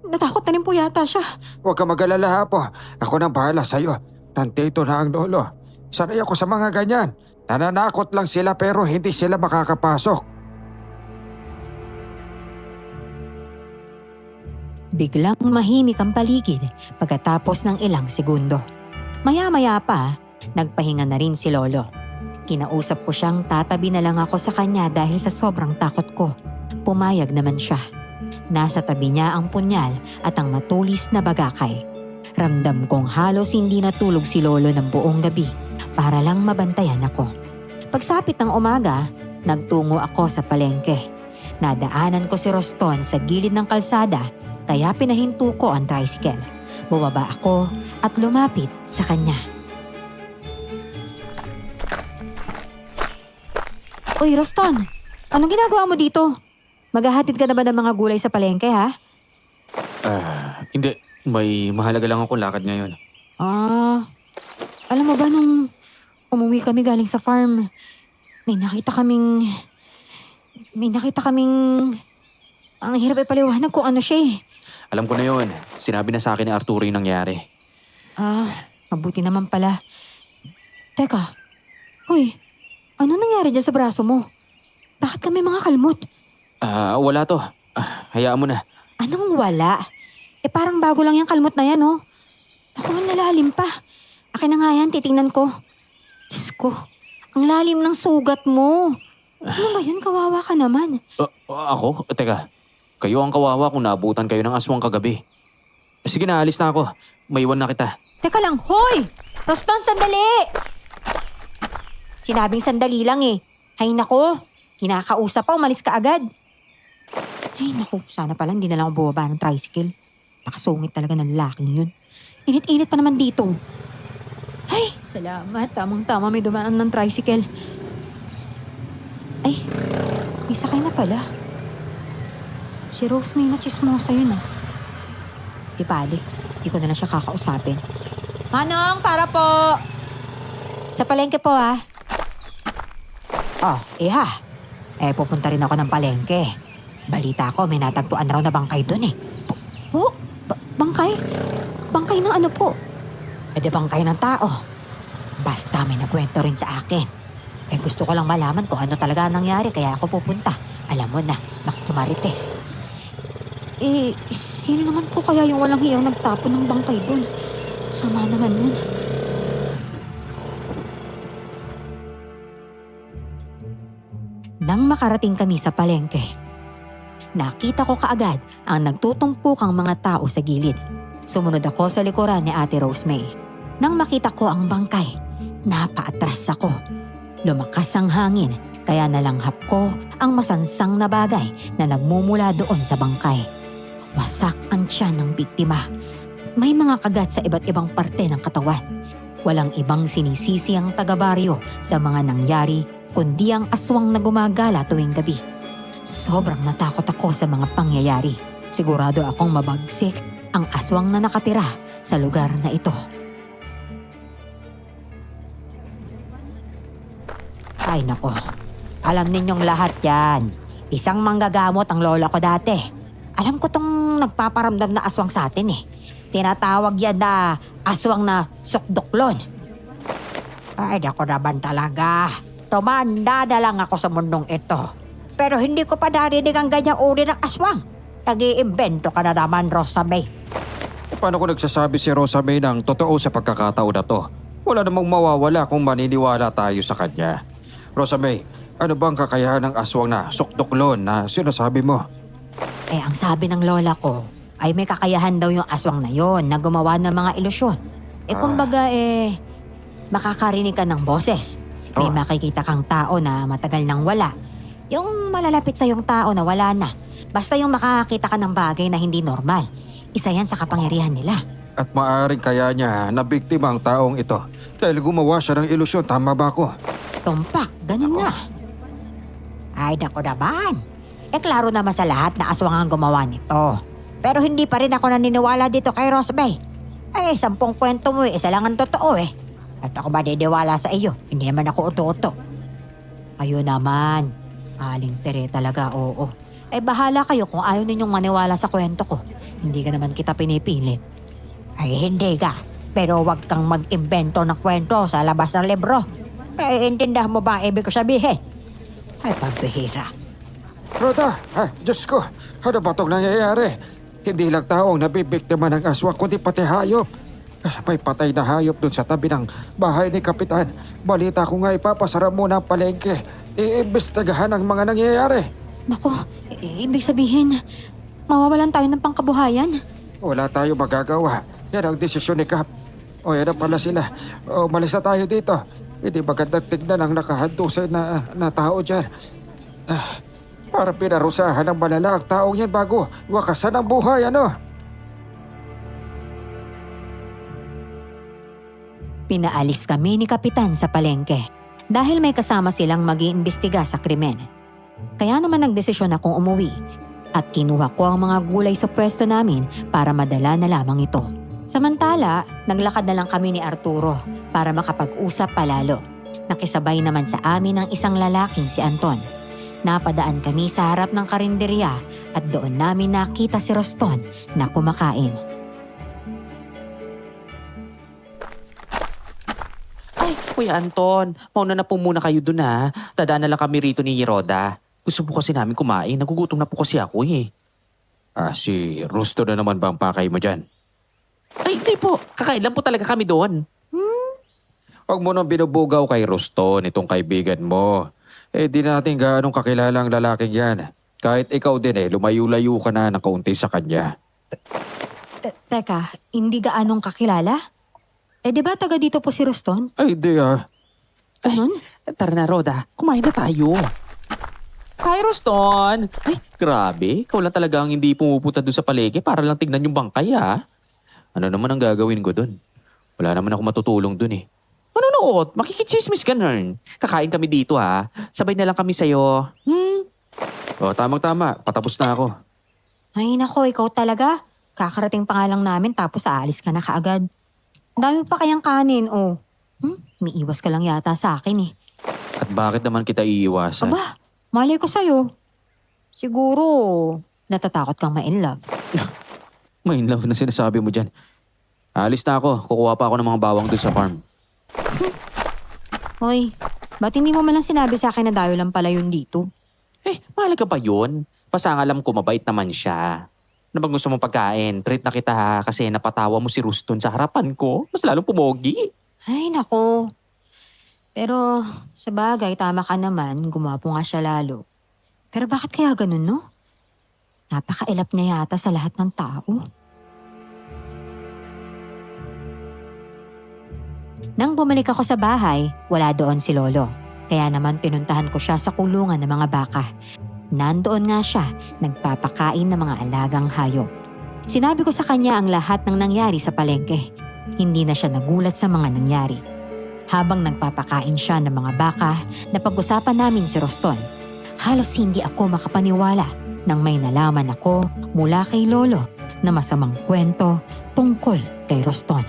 natakot na rin po yata siya. Huwag ka mag-alala ha po. Ako nang bahala sa'yo. Nandito na ang lolo. Sanay ako sa mga ganyan. Nananakot lang sila pero hindi sila makakapasok. Biglang mahimik ang paligid pagkatapos ng ilang segundo. Maya-maya pa, nagpahinga na rin si Lolo. Kinausap ko siyang tatabi na lang ako sa kanya dahil sa sobrang takot ko. Pumayag naman siya. Nasa tabi niya ang punyal at ang matulis na bagakay. Ramdam kong halos hindi natulog si Lolo ng buong gabi para lang mabantayan ako. Pagsapit ng umaga, nagtungo ako sa palengke. Nadaanan ko si Roston sa gilid ng kalsada kaya pinahinto ko ang tricycle. Bumaba ako at lumapit sa kanya. Uy, Roston! Anong ginagawa mo dito? Maghahatid ka na ba ng mga gulay sa palengke, ha? Hindi. May mahalaga lang akong lakad ngayon. Alam mo ba nung umuwi kami galing sa farm, may nakita kaming... Ang hirap ipaliwanag kung ano siya eh. Alam ko na yun. Sinabi na sa akin ni Arturo yung nangyari. Mabuti naman pala. Teka, uy, ano nangyari dyan sa braso mo? Bakit kami mga kalmot? Wala to. Hayaan mo na. Anong wala? Parang bago lang yung kalmot na yan, oh. Ako, ang lalalim pa. Akin na nga yan, titingnan ko. Diyos ko, ang lalim ng sugat mo. Ano ba yan? Kawawa ka naman. Ako? Teka. Kayo ang kawawa kung naabutan kayo ng aswang kagabi. Sige na, alis na ako. Maiwan na kita. Teka lang, hoy! Roston, sandali! Sinabing sandali lang eh. Hay nako, kinakausap pa, umalis ka agad. Ay naku, sana pala hindi na lang ako bumaba ng tricycle. Nakasungit talaga ng lalaking yun. Init-init pa naman dito. Ay, salamat. Tamang-tama may dumaan ng tricycle. Ay, may sakay na pala. Si Rose may nachismosa yun ah. pali-pali. Hindi ko na lang siya kakausapin. Manong, para po! Sa palengke po ah. Oh, iha. Pupunta rin ako ng palengke. Balita ko, may natagpuan raw na bangkay doon eh. Bangkay? Bangkay ng ano po? Di bangkay ng tao. Basta may nagkwento rin sa akin. Gusto ko lang malaman kung ano talaga nangyari kaya ako pupunta. Alam mo na, makikimarites. Sino naman po kaya yung walang hiyang nagtapon ng bangkay doon? Sama naman nun. Nang makarating kami sa palengke, nakita ko kaagad ang nagtutumpukang mga tao sa gilid. Sumunod ako sa likuran ni Ate Rosemay. Nang makita ko ang bangkay, napaatras ako. Lumakas ang hangin, kaya nalanghap ko ang masansang na bagay na nagmumula doon sa bangkay. Wasak ang tiyan ng biktima. May mga kagat sa iba't ibang parte ng katawan. Walang ibang sinisisi ang taga-baryo sa mga nangyari kundi ang aswang na gumagala tuwing gabi. Sobrang natakot ako sa mga pangyayari. Sigurado akong mabagsik ang aswang na nakatira sa lugar na ito. Ay nako, alam ninyong lahat yan. Isang manggagamot ang lola ko dati. Alam ko tong nagpaparamdam na aswang sa atin eh. Tinatawag yan na aswang na sukduklon. Ay nako naman talaga. Tumanda na lang ako sa mundong ito. Pero hindi ko pa narinig ang ganyang uri ng aswang. Nag-iimbento ka na naman, Rosamay. Paano ko nagsasabi si Rosamay ng totoo sa pagkakataon na to? Wala namang mawawala kung maniniwala tayo sa kanya. Rosamay, ano bang kakayahan ng aswang na sukduklon na sinasabi mo? Ang sabi ng lola ko ay may kakayahan daw yung aswang na yon na gumawa ng mga ilusyon. Kumbaga makakarinig ka ng boses. May makikita kang tao na matagal nang wala. Yung malalapit sa yung tao na wala na. Basta yung makakakita ka ng bagay na hindi normal. Isa yan sa kapangyarihan nila. At maaring kaya niya na biktima ang taong ito dahil gumawa siya ng ilusyon, tama ba ako? Tumpak, ganun nga. Ay, naku naman. Klaro naman sa lahat na aswang ang gumawa nito. Pero hindi pa rin ako naniniwala dito kay Rosbay. 10 kwento mo isa lang ang totoo eh. At ako maniniwala sa iyo, hindi naman ako uto-uto. Kayo naman, Aling Tere talaga, oo. Bahala kayo kung ayaw ninyong maniwala sa kwento ko. Hindi ka naman kita pinipilit. Ay, hindi ka. Pero wag kang mag-imbento ng kwento sa labas ng libro. Intindihan mo ba ang ibig ko sabihin? Ay, pambihira. Rhoda, Diyos ko, ano ba itong nangyayari? Hindi lang tao ang nabibiktima ng aswang kundi pati hayop. May patay na hayop dun sa tabi ng bahay ni Kapitan. Balita ko nga ipapasara muna ang palengke. Iimbestigahan ang mga nangyayari. Naku, ibig sabihin, mawawalan tayo ng pangkabuhayan? Wala tayo magagawa. Yan ang desisyon ni Kap. O yan na pala sila. Umalis na tayo dito. Hindi magandang tignan ang nakahandusay na tao dyan. Parang pinarusahan ng malala ang taong yan bago wakasan ang buhay, ano? Pinaalis kami ni Kapitan sa palengke dahil may kasama silang mag-iimbestiga sa krimen. Kaya naman nagdesisyon akong umuwi at kinuha ko ang mga gulay sa pwesto namin para madala na lamang ito. Samantala, naglakad na lang kami ni Arturo para makapag-usap palalo. Nakisabay naman sa amin ang isang lalaking si Anton. Napadaan kami sa harap ng karinderya at doon namin nakita si Roston na kumakain. Ay, Kuya Anton, mauna na po muna kayo dun ha. Dadaan na lang kami rito ni Roda. Gusto po kasi namin kumain. Nagugutom na po kasi ako eh. Si Rusto na naman ba ang pakay mo dyan? Ay, hindi po. Kakain lang po talaga kami doon. Huwag mo nang binubugaw kay Rusto nitong kaibigan mo. Di natin gaanong kakilalang lalaking yan. Kahit ikaw din lumayo-layo ka na ng kaunti sa kanya. Teka, hindi gaanong kakilala? Di ba taga dito po si Roston? Ay, di Ganun? Tara na, Roda. Kumain na tayo. Hi, Roston! Ay, grabe. Ikaw lang talaga ang hindi pumupunta doon sa palengke para lang tignan yung bangkay, ha? Ano naman ang gagawin ko doon? Wala naman ako matutulong doon eh. Manonood, makikichismis ka nun. Kakain kami dito, ha? Sabay na lang kami sa'yo. Tamang-tama. Patapos na ako. Ay nako, ikaw talaga. Kakarating pa nga lang namin tapos aalis ka na kaagad. Ang dami pa kayang kanin, oh. May iwas ka lang yata sa akin eh. At bakit naman kita iiwasan? Aba, malay ko sa'yo. Siguro, natatakot kang ma-in love. May in love na sinasabi mo dyan. Alis na ako. Kukuha pa ako ng mga bawang dun sa farm. Hoy, ba't hindi mo man lang sinabi sa akin na dayo lang pala yun dito? Mahalaga ba yun? Basta ang alam ko mabait naman siya. Ano bang gusto mong pagkain? Treat na kita ha, kasi napatawa mo si Ruston sa harapan ko. Mas lalong pumogi. Ay, nako. Pero, sa bagay, tama ka naman. Gumapo nga siya lalo. Pero bakit kaya ganun, no? Napakailap niya yata sa lahat ng tao. Nang bumalik ako sa bahay, wala doon si Lolo. Kaya naman pinuntahan ko siya sa kulungan ng mga baka. Nandoon nga siya, nagpapakain ng mga alagang hayop. Sinabi ko sa kanya ang lahat ng nangyari sa palengke. Hindi na siya nagulat sa mga nangyari. Habang nagpapakain siya ng mga baka, napag-usapan namin si Ruston. Halos hindi ako makapaniwala nang may nalaman ako mula kay Lolo na masamang kwento tungkol kay Ruston.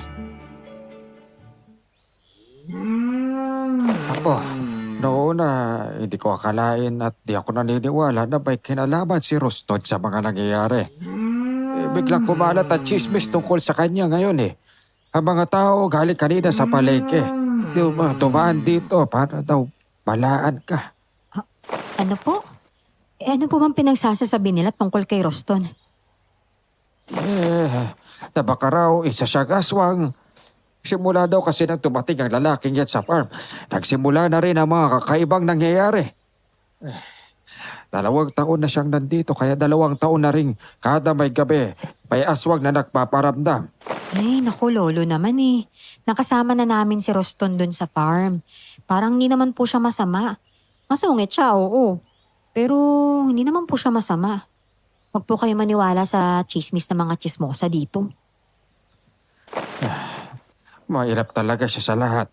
Apo, noon na hindi ko akalain at di ako naniniwala na may kinalaman si Ruston sa mga nangyayari. Biglang kumalat at chismis tungkol sa kanya ngayon eh. Ang mga tao galing kanina sa palengke. Dumaan dito para daw balaan ka. Ano po? Ano po bang pinagsasasabi nila tungkol kay Ruston? Na baka raw isa siyang aswang. Simula daw kasi nang tumating ang lalaking yan sa farm. Nagsimula na rin ang mga kakaibang nangyayari. 2 taon na siyang nandito kaya 2 taon na rin kada may gabi may aswang na nagpaparamdam. Ay, naku Lolo naman eh. Nakasama na namin si Ruston dun sa farm. Parang hindi naman po siya masama. Masungit siya, oo. Pero hindi naman po siya masama. Huwag po kayo maniwala sa chismis ng mga chismosa dito. Mahirap talaga siya sa lahat.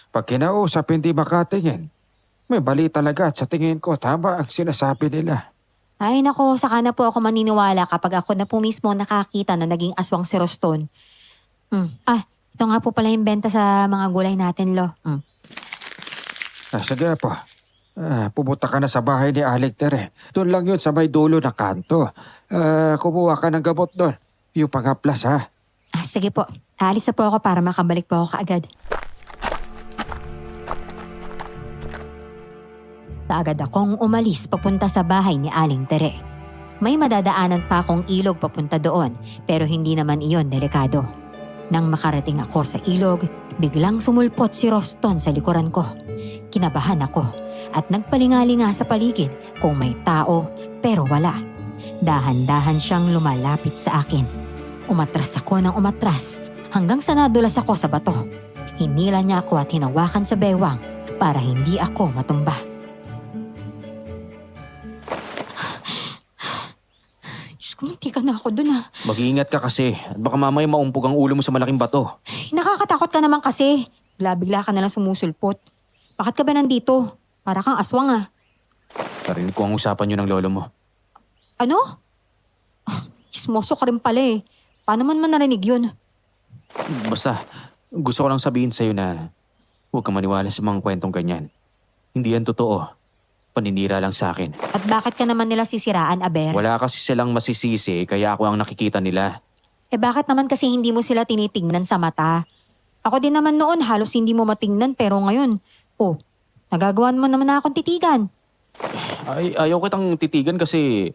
Pag kinausap hindi makatingin, may bali talaga at sa tingin ko tama ang sinasabi nila. Ay nako, saka na po ako maniniwala kapag ako na po mismo nakakita na naging aswang si Ruston. Ito nga po pala yung benta sa mga gulay natin, Lo. Sige po. Pumunta ka na sa bahay ni Aling Tere. Doon lang yun sa may dulo ng kanto. Kumuha ka ng gamot doon. Yung pang-haplas ha. Sige po, alis na po ako para makabalik po ako kaagad. Kaagad akong umalis papunta sa bahay ni Aling Tere. May madadaanan pa akong ilog papunta doon pero hindi naman iyon delikado. Nang makarating ako sa ilog, biglang sumulpot si Ruston sa likuran ko. Kinabahan ako at nagpalingalinga sa paligid kung may tao pero wala. Dahan-dahan siyang lumalapit sa akin. Umatras ako ng umatras hanggang sa nadulas ako sa bato. Hinila niya ako at hinawakan sa bewang para hindi ako matumba. Diyos ko, hindi ka na ako dun ah. Mag-iingat ka kasi at baka mamaya maumpog ang ulo mo sa malaking bato. Nakakatakot ka naman kasi. Bigla-bigla ka nalang sumusulpot. Bakit ka ba nandito? Para kang aswang ah. Narinig ko ang usapan niyo ng lolo mo. Ano? Chismoso ka rin pala eh. Paano man narinig yun? Basta, gusto ko lang sabihin sa'yo na huwag kang maniwala sa mga kwentong ganyan. Hindi yan totoo. Paninira lang sa akin. At bakit ka naman nila sisiraan, Aber? Wala kasi silang masisisi kaya ako ang nakikita nila. Bakit naman kasi hindi mo sila tinitingnan sa mata? Ako din naman noon halos hindi mo matingnan pero ngayon, nagagawan mo naman na akong titigan. Ayaw kitang titigan kasi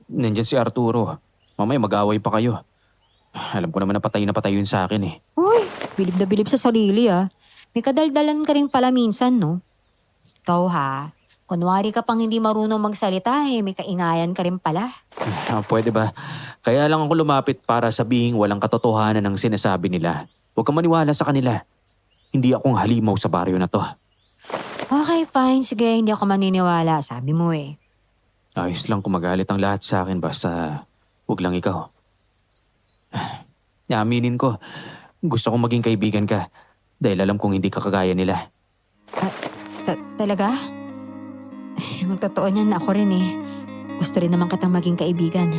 nandyan si Arturo. Mamaya mag-away pa kayo. Alam ko naman na patay yun sa akin eh. Uy, bilib na bilib sa sarili ah. May kadaldalan ka rin pala minsan, no? Ikaw ha, kunwari ka pang hindi marunong magsalita may kaingayan ka rin pala. Pwede ba? Kaya lang ako lumapit para sabihin walang katotohanan ng sinasabi nila. Huwag kang maniwala sa kanila. Hindi akong halimaw sa baryo na to. Okay, fine. Sige, hindi ako maniniwala. Sabi mo eh. Ayos lang kung magalit ang lahat sa akin basta huwag lang ikaw. Aminin ko, gusto kong maging kaibigan ka dahil alam kong hindi ka kagaya nila. Talaga? Ang totoo niyan ako rin eh. Gusto rin naman kitang maging kaibigan.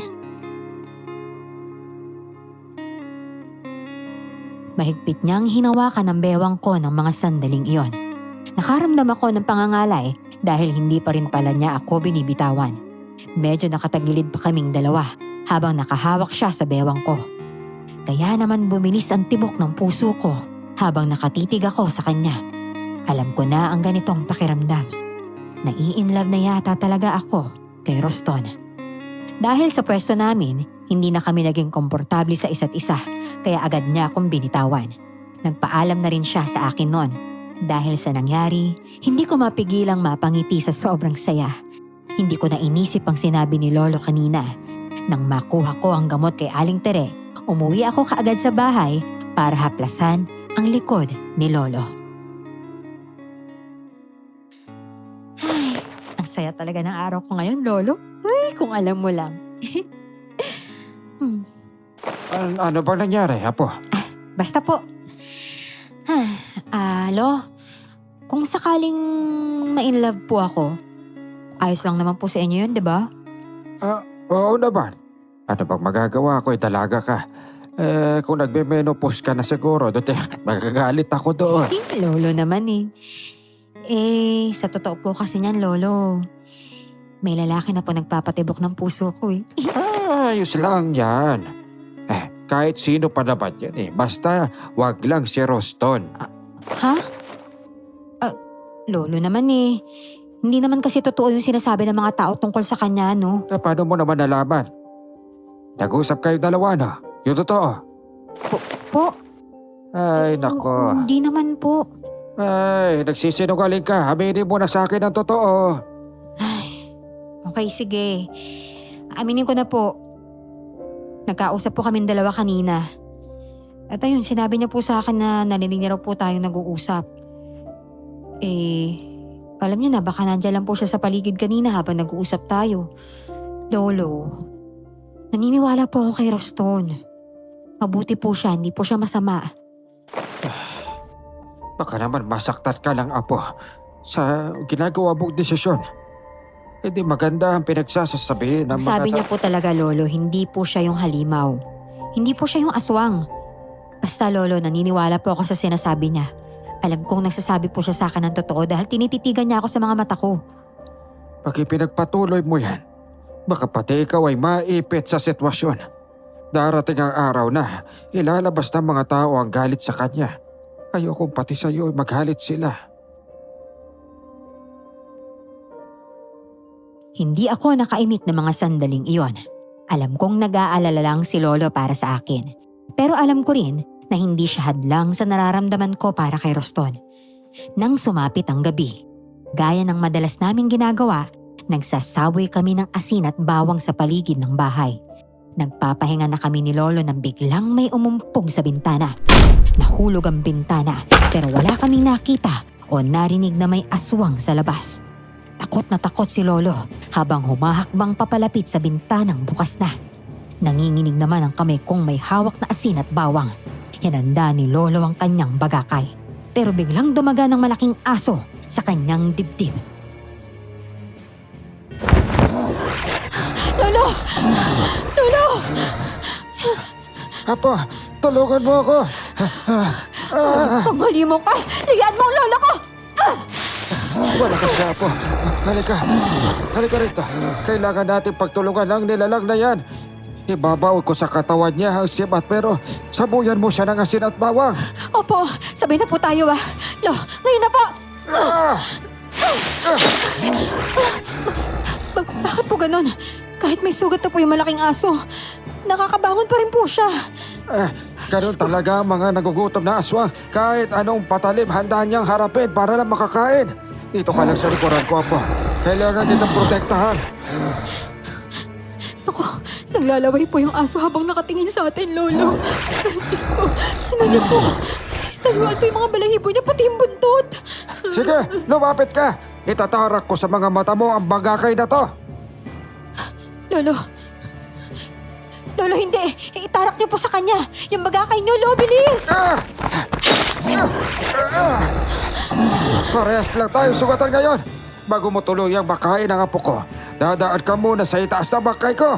Mahigpit niyang hinawakan ang bewang ko ng mga sandaling iyon. Nakaramdam ako ng pangangalay dahil hindi pa rin pala niya ako binibitawan. Medyo nakatagilid pa kaming dalawa habang nakahawak siya sa bewang ko. Kaya naman bumilis ang tibok ng puso ko habang nakatitig ako sa kanya. Alam ko na ang ganitong pakiramdam. Nai-inlove na yata talaga ako kay Roston. Dahil sa pwesto namin, hindi na kami naging komportable sa isa't isa kaya agad niya akong binitawan. Nagpaalam na rin siya sa akin noon. Dahil sa nangyari, hindi ko mapigilang mapangiti sa sobrang saya. Hindi ko na inisip ang sinabi ni Lolo kanina. Nang makuha ko ang gamot kay Aling Tere, umuwi ako kaagad sa bahay para haplasan ang likod ni Lolo. Ay, ang saya talaga ng araw ko ngayon, Lolo. Ay, kung alam mo lang. Ano bang nangyari, Apo? Basta po. Lo, kung sakaling ma-inlove po ako, ayos lang naman po sa inyo yun, di ba? Oo naman. Ano bang magagawa ko? Dalaga ka. Kung nagbe-menopause ka na siguro, magagalit ako doon. Lolo naman sa totoo po kasi niyan, Lolo, may lalaki na po nagpapatibok ng puso ko Ayos lang yan. Kahit sino pa naman yan Basta wag lang si Roston. Ha? Lolo naman hindi naman kasi totoo yung sinasabi ng mga tao tungkol sa kanya, no? Paano mo naman nalaman? Nag-usap kayo dalawa, no? Yung totoo. Po? Ay, nako. Hindi naman po. Ay, nagsisinungaling ka. Aminin mo na sa akin ang totoo. Okay, sige. Aminin ko na po. Nagkausap po kaming dalawa kanina. At ayun, sinabi niya po sa akin na narinig niya raw po tayong nag-uusap. Alam niyo na, baka nandiyan lang po siya sa paligid kanina habang nag-uusap tayo. Lolo, naniniwala po ako kay Roston. Mabuti po siya, hindi po siya masama. Baka naman masaktan ka lang, Apo, sa ginagawa mong desisyon. Hindi maganda ang pinagsasasabihin ng mga... Sabi niya po talaga, Lolo, hindi po siya yung halimaw. Hindi po siya yung aswang. Basta, Lolo, naniniwala po ako sa sinasabi niya. Alam kong nagsasabi po siya sa akin ng totoo dahil tinititigan niya ako sa mga mata ko. Pag ipinagpatuloy mo yan, baka pati ikaw ay maipit sa sitwasyon. Darating ang araw na ilalabas ng mga tao ang galit sa kanya. Ayokong pati sa iyo maghalit sila. Hindi ako nakaimik ng mga sandaling iyon. Alam kong nag-aalala lang si Lolo para sa akin. Pero alam ko rin na hindi siya hadlang sa nararamdaman ko para kay Roston. Nang sumapit ang gabi, gaya ng madalas naming ginagawa, nagsasaboy kami ng asin at bawang sa paligid ng bahay. Nagpapahinga na kami ni Lolo nang biglang may umumpog sa bintana. Nahulog ang bintana pero wala kaming nakita o narinig na may aswang sa labas. Takot na takot si Lolo habang humahakbang papalapit sa bintanang bukas na. Nanginginig naman ang kamay kong may hawak na asin at bawang. Hinanda ni Lolo ang kanyang bagakay. Pero biglang dumaga ng malaking aso sa kanyang dibdib. Lolo! Lolo! Apo, tulungan mo ako! Panghali mo ka! Liyan mo ang lolo ko! Wala ka siya, Apo. Halika rito. Kailangan natin pagtulungan ang nilalang na yan. Ibabaw ko sa katawan niya ang sibat pero sabuyan mo siya ng asin at bawang. Opo, sabay na po tayo Lo, ngayon na po! Bakit po ganun? Kahit may sugat na po yung malaking aso, nakakabangon pa rin po siya. Ganun talaga ang mga nagugutom na aswang. Kahit anong patalim, handa niyang harapin para lang makakain. Dito ka lang sa likuran ko, Apo. Kailangan kitang protektahan. Naku, naglalaway po yung aso habang nakatingin sa atin, Lolo. Diyos ko, tingnan niyo po. Nagsisitayuan po yung mga balahibo niya, pati yung buntot. Sige, lumapit ka. Itatarak ko sa mga mata mo ang bagakay na to. Lolo, hindi. Itarak niyo po sa kanya. Yung bagakay niyo, Lo, bilis! Parehas lang tayo sugatan ngayon. Bago mo tuluyang makain ang apo ko, dadaan ka muna sa itaas na bakay ko.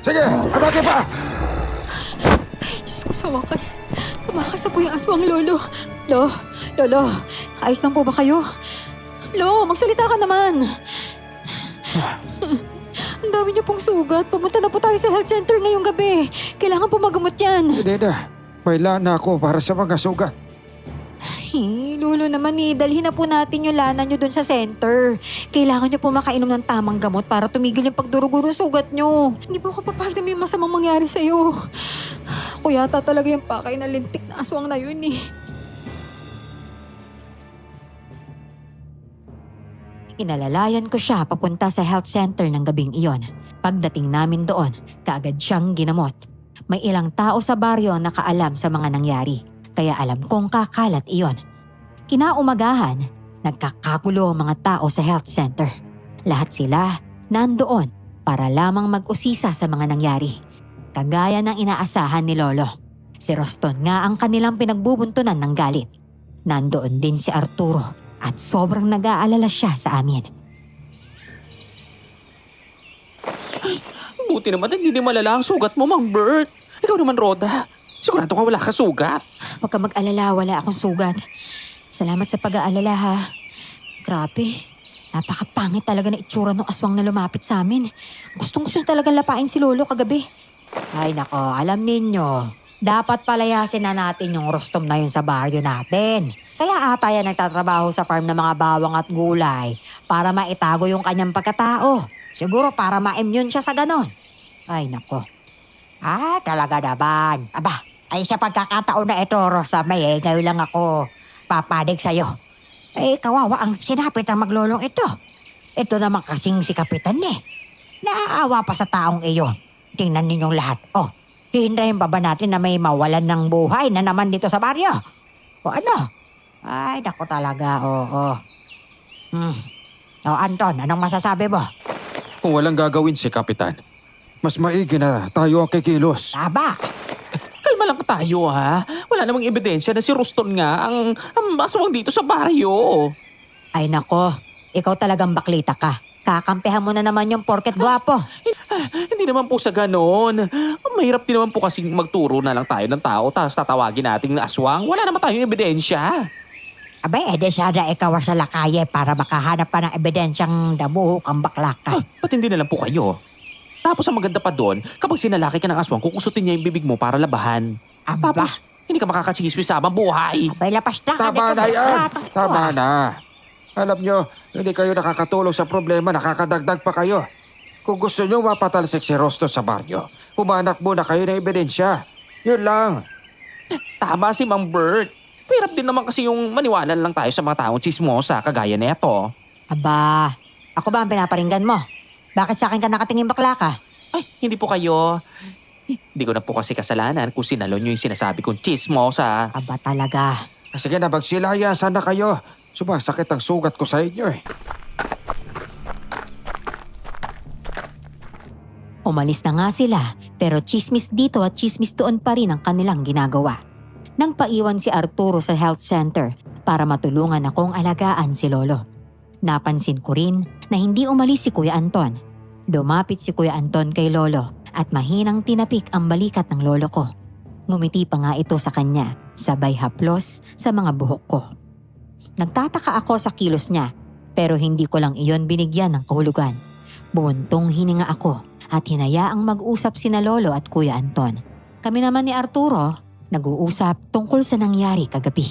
Sige, atake pa! Ay, Diyos ko, sa wakas. Tumakas na po yung aswang, Lolo. Lolo, ayos lang po ba kayo? Lo, magsalita ka naman. Ang dami niyo pong sugat. Pumunta na po tayo sa health center ngayong gabi. Kailangan po magamot yan. Hindi na. May lana ako para sa mga sugat. Lolo naman dalhin na po natin yung lana nyo dun sa center. Kailangan nyo po makainom ng tamang gamot para tumigil yung pagdurugo ng sugat nyo. Hindi po ako papayag na may masamang mangyari sa'yo. Ako yata talaga yung pakay na lintik na aswang na yun eh. Inalalayan ko siya papunta sa health center ng gabing iyon. Pagdating namin doon, kaagad siyang ginamot. May ilang tao sa baryo na nakaalam sa mga nangyari, kaya alam kong kakalat iyon. Kinaumagahan, nagkakagulo ang mga tao sa health center. Lahat sila nandoon para lamang mag-usisa sa mga nangyari. Kagaya ng inaasahan ni Lolo. Si Roston nga ang kanilang pinagbubuntunan ng galit. Nandoon din si Arturo at sobrang nag-aalala siya sa amin. Buti naman hindi malala ang sugat mo, Mang Bert. Ikaw naman, Roda. Sigurado ka wala ka sugat. Huwag ka mag-alala, wala akong sugat. Salamat sa pag-aalala ha. Grabe, napakapangit talaga na itsura ng aswang na lumapit sa amin. Gustong-gusto talagang lapain si Lolo kagabi. Ay nako, alam ninyo, dapat palayasin na natin yung Rostom na yun sa baryo natin. Kaya ata yan nagtatrabaho sa farm ng mga bawang at gulay para maitago yung kanyang pagkatao. Siguro para ma-immune siya sa ganon. Ay nako. Talaga naman. Aba, ay sa pagkakataon na ito, Rosa May, ngayon lang ako papadig sa'yo. Kawawa ang sinapit ng maglolong ito. Ito naman kasing si Kapitan Naaawa pa sa taong iyon. Tingnan ninyong lahat. Hihintayin pa ba natin na may mawalan ng buhay na naman dito sa baryo? O ano? Ay, naku talaga, oo. Anton, anong masasabi mo? Kung walang gagawin si Kapitan, mas maigi na tayo ang kikilos. Tama. Kalma lang tayo, ha? Wala namang ebidensya na si Roston nga ang aswang dito sa baryo. Ay nako, ikaw talagang baklita ka. Kakampihan mo na naman yung porket gwapo. Hindi naman po sa ganon. Mahirap din naman po kasing magturo na lang tayo ng tao tapos tatawagin nating na aswang. Wala naman tayong ebidensya. Abay, sana ikaw sa lakaye para makahanap ka ng ebidensyang damuhok ang bakla ka. Ba't hindi na lang po kayo? Tapos ang maganda pa doon, kapag sinalaki ka ng aswang, kukusutin niya yung bibig mo para labahan. Aba. Tapos, hindi ka makakachismis sa habang buhay. Abay, lapas na ka Tama dito, na yan. baklatang to, Tama na. Alam nyo, hindi kayo nakakatulong sa problema, nakakadagdag pa kayo. Kung gusto nyo mapatalsik si Rosto sa baryo, humanap muna kayo ng ebidensya. Yun lang. Tama si Mang Bert. Hirap din naman kasi yung maniwala lang tayo sa mga taong chismosa kagaya neto. Aba, ako ba ang pinaparinggan mo? Bakit sa akin ka nakatingin bakla ka? Ay, hindi po kayo. Hindi ko na po kasi kasalanan kung sinalo nyo yung sinasabi kong chismosa. Aba talaga. Sige na, magsilayasan na kayo. Sumasakit ang sugat ko sa inyo eh. Umalis na nga sila, pero chismis dito at chismis doon pa rin ang kanilang ginagawa. Nang paiwan si Arturo sa health center para matulungan akong alagaan si Lolo. Napansin ko rin na hindi umalis si Kuya Anton. Lumapit si Kuya Anton kay Lolo at mahinang tinapik ang balikat ng lolo ko. Ngumiti pa nga ito sa kanya, sabay haplos sa mga buhok ko. Nagtataka ako sa kilos niya, pero hindi ko lang iyon binigyan ng kahulugan. Bumuntong hininga ako at hinayaang mag-usap sina Lolo at Kuya Anton. Kami naman ni Arturo, nag-uusap tungkol sa nangyari kagabi.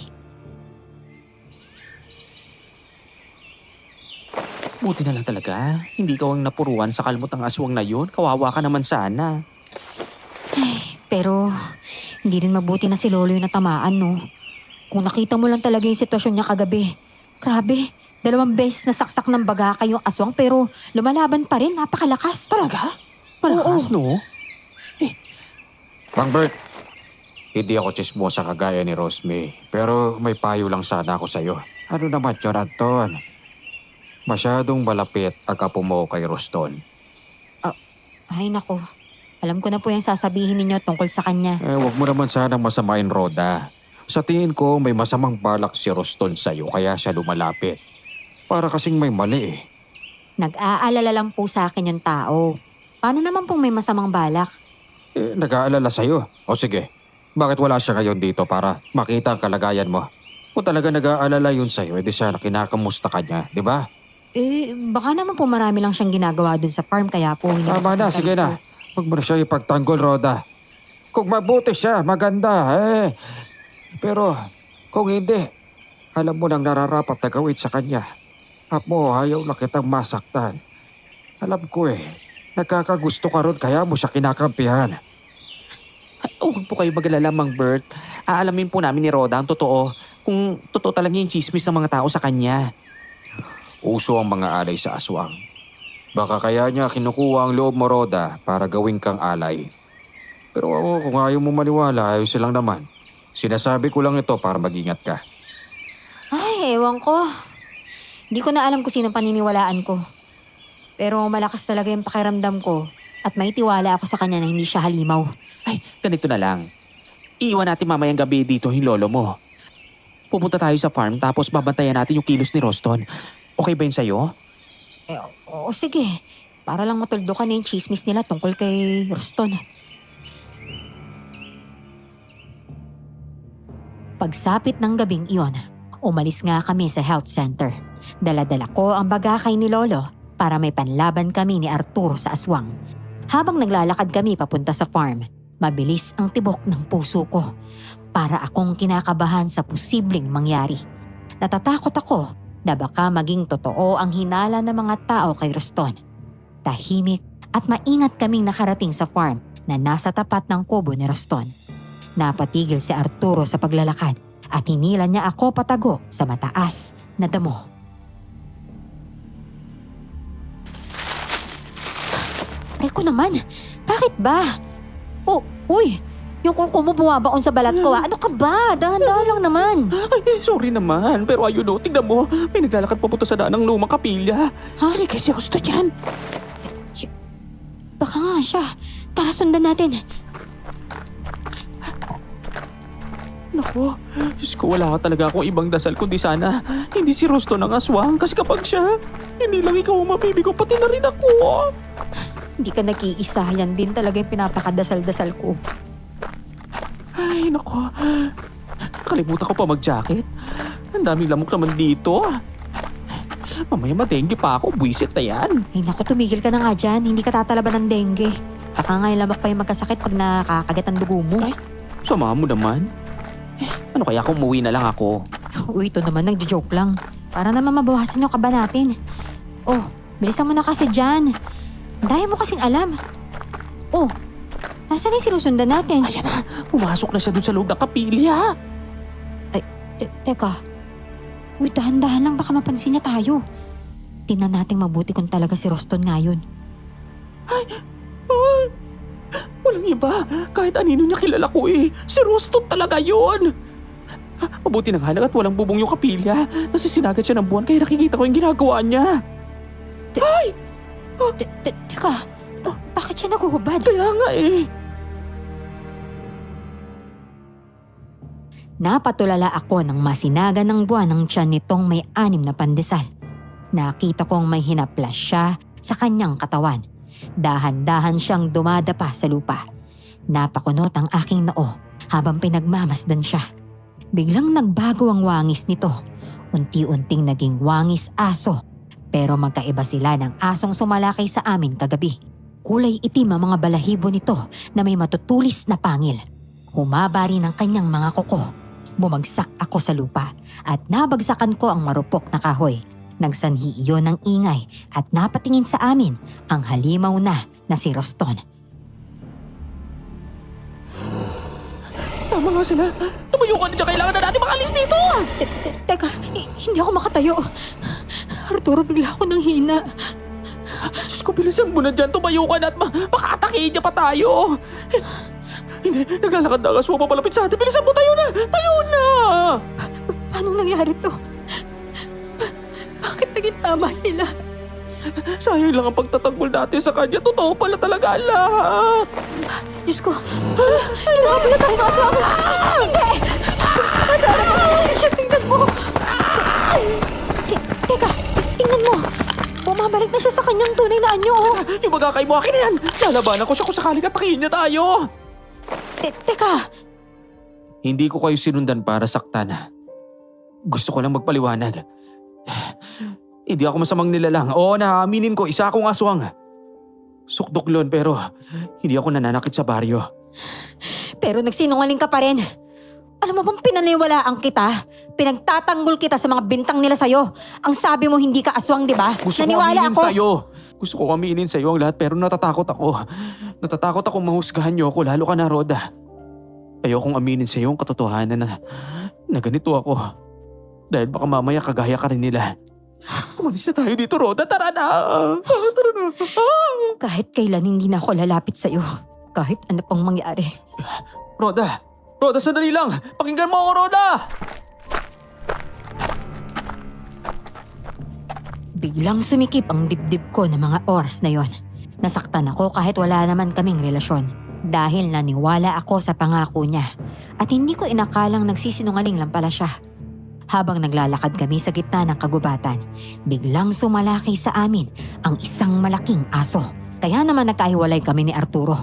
Buti na lang talaga. Hindi ka ang napuruan sa kalmotang aswang na yun. Kawawa ka naman sana. Pero hindi rin mabuti na si Lolo yung natamaan, no? Kung nakita mo lang talaga yung sitwasyon niya kagabi. Grabe, 2 beses nasaksak ng bagaka yung aswang pero lumalaban pa rin, napakalakas. Talaga? Malakas, no? Mang Bert, hindi ako chismosa kagaya ni Rosme. Pero may payo lang sana ako sa'yo. Ano naman yun, Anton? Masyadong malapit ang apo mo kay Roston. Ay nako, alam ko na po yung sasabihin ninyo tungkol sa kanya. Huwag mo naman sanang masamain, Roda. Sa tingin ko, may masamang balak si Roston sa'yo kaya siya lumalapit. Para kasing may mali eh. Nag-aalala lang po sa akin yung tao. Paano naman pong may masamang balak? Nag-aalala sa'yo. O sige, Bakit wala siya ngayon dito para makita ang kalagayan mo? Kung talaga nag-aalala yun sa'yo, edi siya na kinakamusta ka niya, di ba? Baka naman po marami lang siyang ginagawa dun sa farm kaya po hindi Tama na, nakapunta sige rito. na. Huwag mo na siya ipagtanggol, Roda. Kung mabuti siya, maganda, eh. Pero kung hindi, alam mo nang nararapat na gawin sa kanya. Apo, ayaw na kitang masaktan. Alam ko nagkakagusto ka ron kaya mo siya kinakampihan. Huwag po kayo magalala, Mang Bert. Aalamin po namin ni Roda ang totoo. Kung totoo talaga yung chismis ng mga tao sa kanya. Uso ang mga alay sa aswang. Baka kaya niya kinukuha ang loob mo, Roda, para gawin kang alay. Pero kung ayaw mo maniwala, ayos lang naman. Sinasabi ko lang ito para mag-ingat ka. Ay, ewan ko. Hindi ko na alam kung sino paniniwalaan ko. Pero malakas talaga yung pakiramdam ko at may tiwala ako sa kanya na hindi siya halimaw. Ay, ganito na lang. Iiwan natin mamayang gabi dito yung lolo mo. Pupunta tayo sa farm tapos babantayan natin yung kilos ni Roston. Okay ba yun sa'yo? Oo, sige. Para lang matuldukan na yung chismis nila tungkol kay Roston. Pagsapit ng gabing iyon, umalis nga kami sa health center. Dala-dala ko ang bagakay ni Lolo para may panlaban kami ni Arturo sa aswang. Habang naglalakad kami papunta sa farm, mabilis ang tibok ng puso ko. Para akong kinakabahan sa posibleng mangyari. Natatakot ako na baka maging totoo ang hinala ng mga tao kay Roston. Tahimik at maingat kaming nakarating sa farm na nasa tapat ng kubo ni Roston. Napatigil si Arturo sa paglalakad at hinila niya ako patago sa mataas na damo. Teko naman, bakit ba? Uy, yung kuko mo bumabaon sa balat ko. Ano ka ba? Dahan-dahan lang naman. Ay, sorry naman. Pero ayun o, tignan mo. May naglalakad papunta sa daan ng lumang kapilya. Ha? Ay, kasi gusto yan. Baka nga siya. Tara, sundan natin. Naku, Diyos ko, wala ka talaga akong ibang dasal kundi sana hindi si Roston ang aswang. Kasi kapag siya, hindi lang ikaw ang mabibigo, pati na rin ako. Hindi ka nag-iisa. Yan din talaga yung pinapakadasal-dasal ko. Ay, naku. Nakalimutan ko pa mag-jacket. Ang daming lamok naman dito. Mamaya madengue pa ako. Buisit na yan. Ay naku, tumigil ka na nga dyan. Hindi ka tatalaban ng dengue. Baka nga yung lamok pa yung magkasakit pag nakakagat ang dugo mo. Ay, sama mo naman. Ano kaya kung umuwi na lang ako? Uy, ito naman, nagjo-joke lang. Para naman mabawasan yung kaba natin. Oh, bilisan mo na kasi dyan. Dahil mo kasing alam. Oh, nasaan yung sinusundan natin? Ayan na, pumasok na siya dun sa loob ng kapilya. Teka. Uy, dahan-dahan lang, baka mapansin niya tayo. Tingnan natin mabuti kung talaga si Roston ngayon. Ay, walang iba. Kahit anino niya kilala ko eh. Si Roston talaga yun. Mabuti na nga lang at walang bubong yung kapilya. Nasisinagat siya ng buwan kaya nakikita ko yung ginagawa niya. Teka, bakit siya naguhubad? Kaya nga eh. Napatulala ako nang masinaga ng buwan ng tiyan nitong may 6 na pandesal. Nakita kong may hinaplas siya sa kanyang katawan. Dahan-dahan siyang dumadapa sa lupa. Napakunot ang aking noo habang pinagmamasdan siya. Biglang nagbago ang wangis nito. Unti-unting naging wangis aso. Pero magkaiba sila ng asong sumalakay sa amin kagabi. Kulay itim ang mga balahibo nito na may matutulis na pangil. Humaba rin ang kanyang mga kuko. Bumagsak ako sa lupa at nabagsakan ko ang marupok na kahoy. Nagsanhi iyon ng ingay at napatingin sa amin ang halimaw na si Roston. Tama nga sila. Tumayo ka na dyan. Kailangan na natin makalis dito. Teka, hindi ako makatayo. Arturo, bigla ako nang hina. Diyos ko, bilisan mo na dyan. Tumayo ka na at makatakihin niya pa tayo. Hindi, naglalakad na ang aswa papalapit sa atin. Bilisan mo, tayo na! Tayo na! Paano nangyari to? Bakit naging tama sila? Sayang lang ang pagtatanggol natin sa kanya. Totoo pala talaga ang lahat. Diyos ko, kinakapala tayo ng aswang. Hindi! Masarap ang huli siya, tingnan mo. Teka, tingnan mo. Bumabalik na siya sa kanyang tunay na anyo. Yung magakay mo akin na yan. Lalabanan ko siya kung sakaling atakihin niya tayo. Teka, Hindi ko kayo sinundan para saktan. Gusto ko lang magpaliwanag. Hindi ako masamang nilalang. Oo, naaminin ko, isa akong aswang. Sukduklon pero hindi ako nananakit sa baryo. Pero nagsinungaling ka pa rin. Alam mo bang pinaniwalaan kita? Pinagtatanggol kita sa mga bintang nila sa'yo. Ang sabi mo hindi ka aswang, di ba? Gusto ko Naniwala aminin ako. sa'yo. Gusto ko aminin sa'yo ang lahat pero natatakot ako. Natatakot akong mahusgahan niyo ako lalo ka na, Roda. Ayokong aminin sa'yo ang katotohanan na ganito ako. Dahil baka mamaya kagaya ka rin nila. Umalis na tayo dito, Roda. Tara na! Tara na! Kahit kailan hindi na ako lalapit sa'yo. Kahit ano pang mangyari. Roda! Roda, sandali lang! Pakinggan mo ako, Roda! Biglang sumikip ang dibdib ko ng mga oras na yon. Nasaktan ako kahit wala naman kaming relasyon. Dahil naniwala ako sa pangako niya. At hindi ko inakalang nagsisinungaling lang pala siya. Habang naglalakad kami sa gitna ng kagubatan, biglang sumalaki sa amin ang isang malaking aso. Kaya naman nagkahiwalay kami ni Arturo.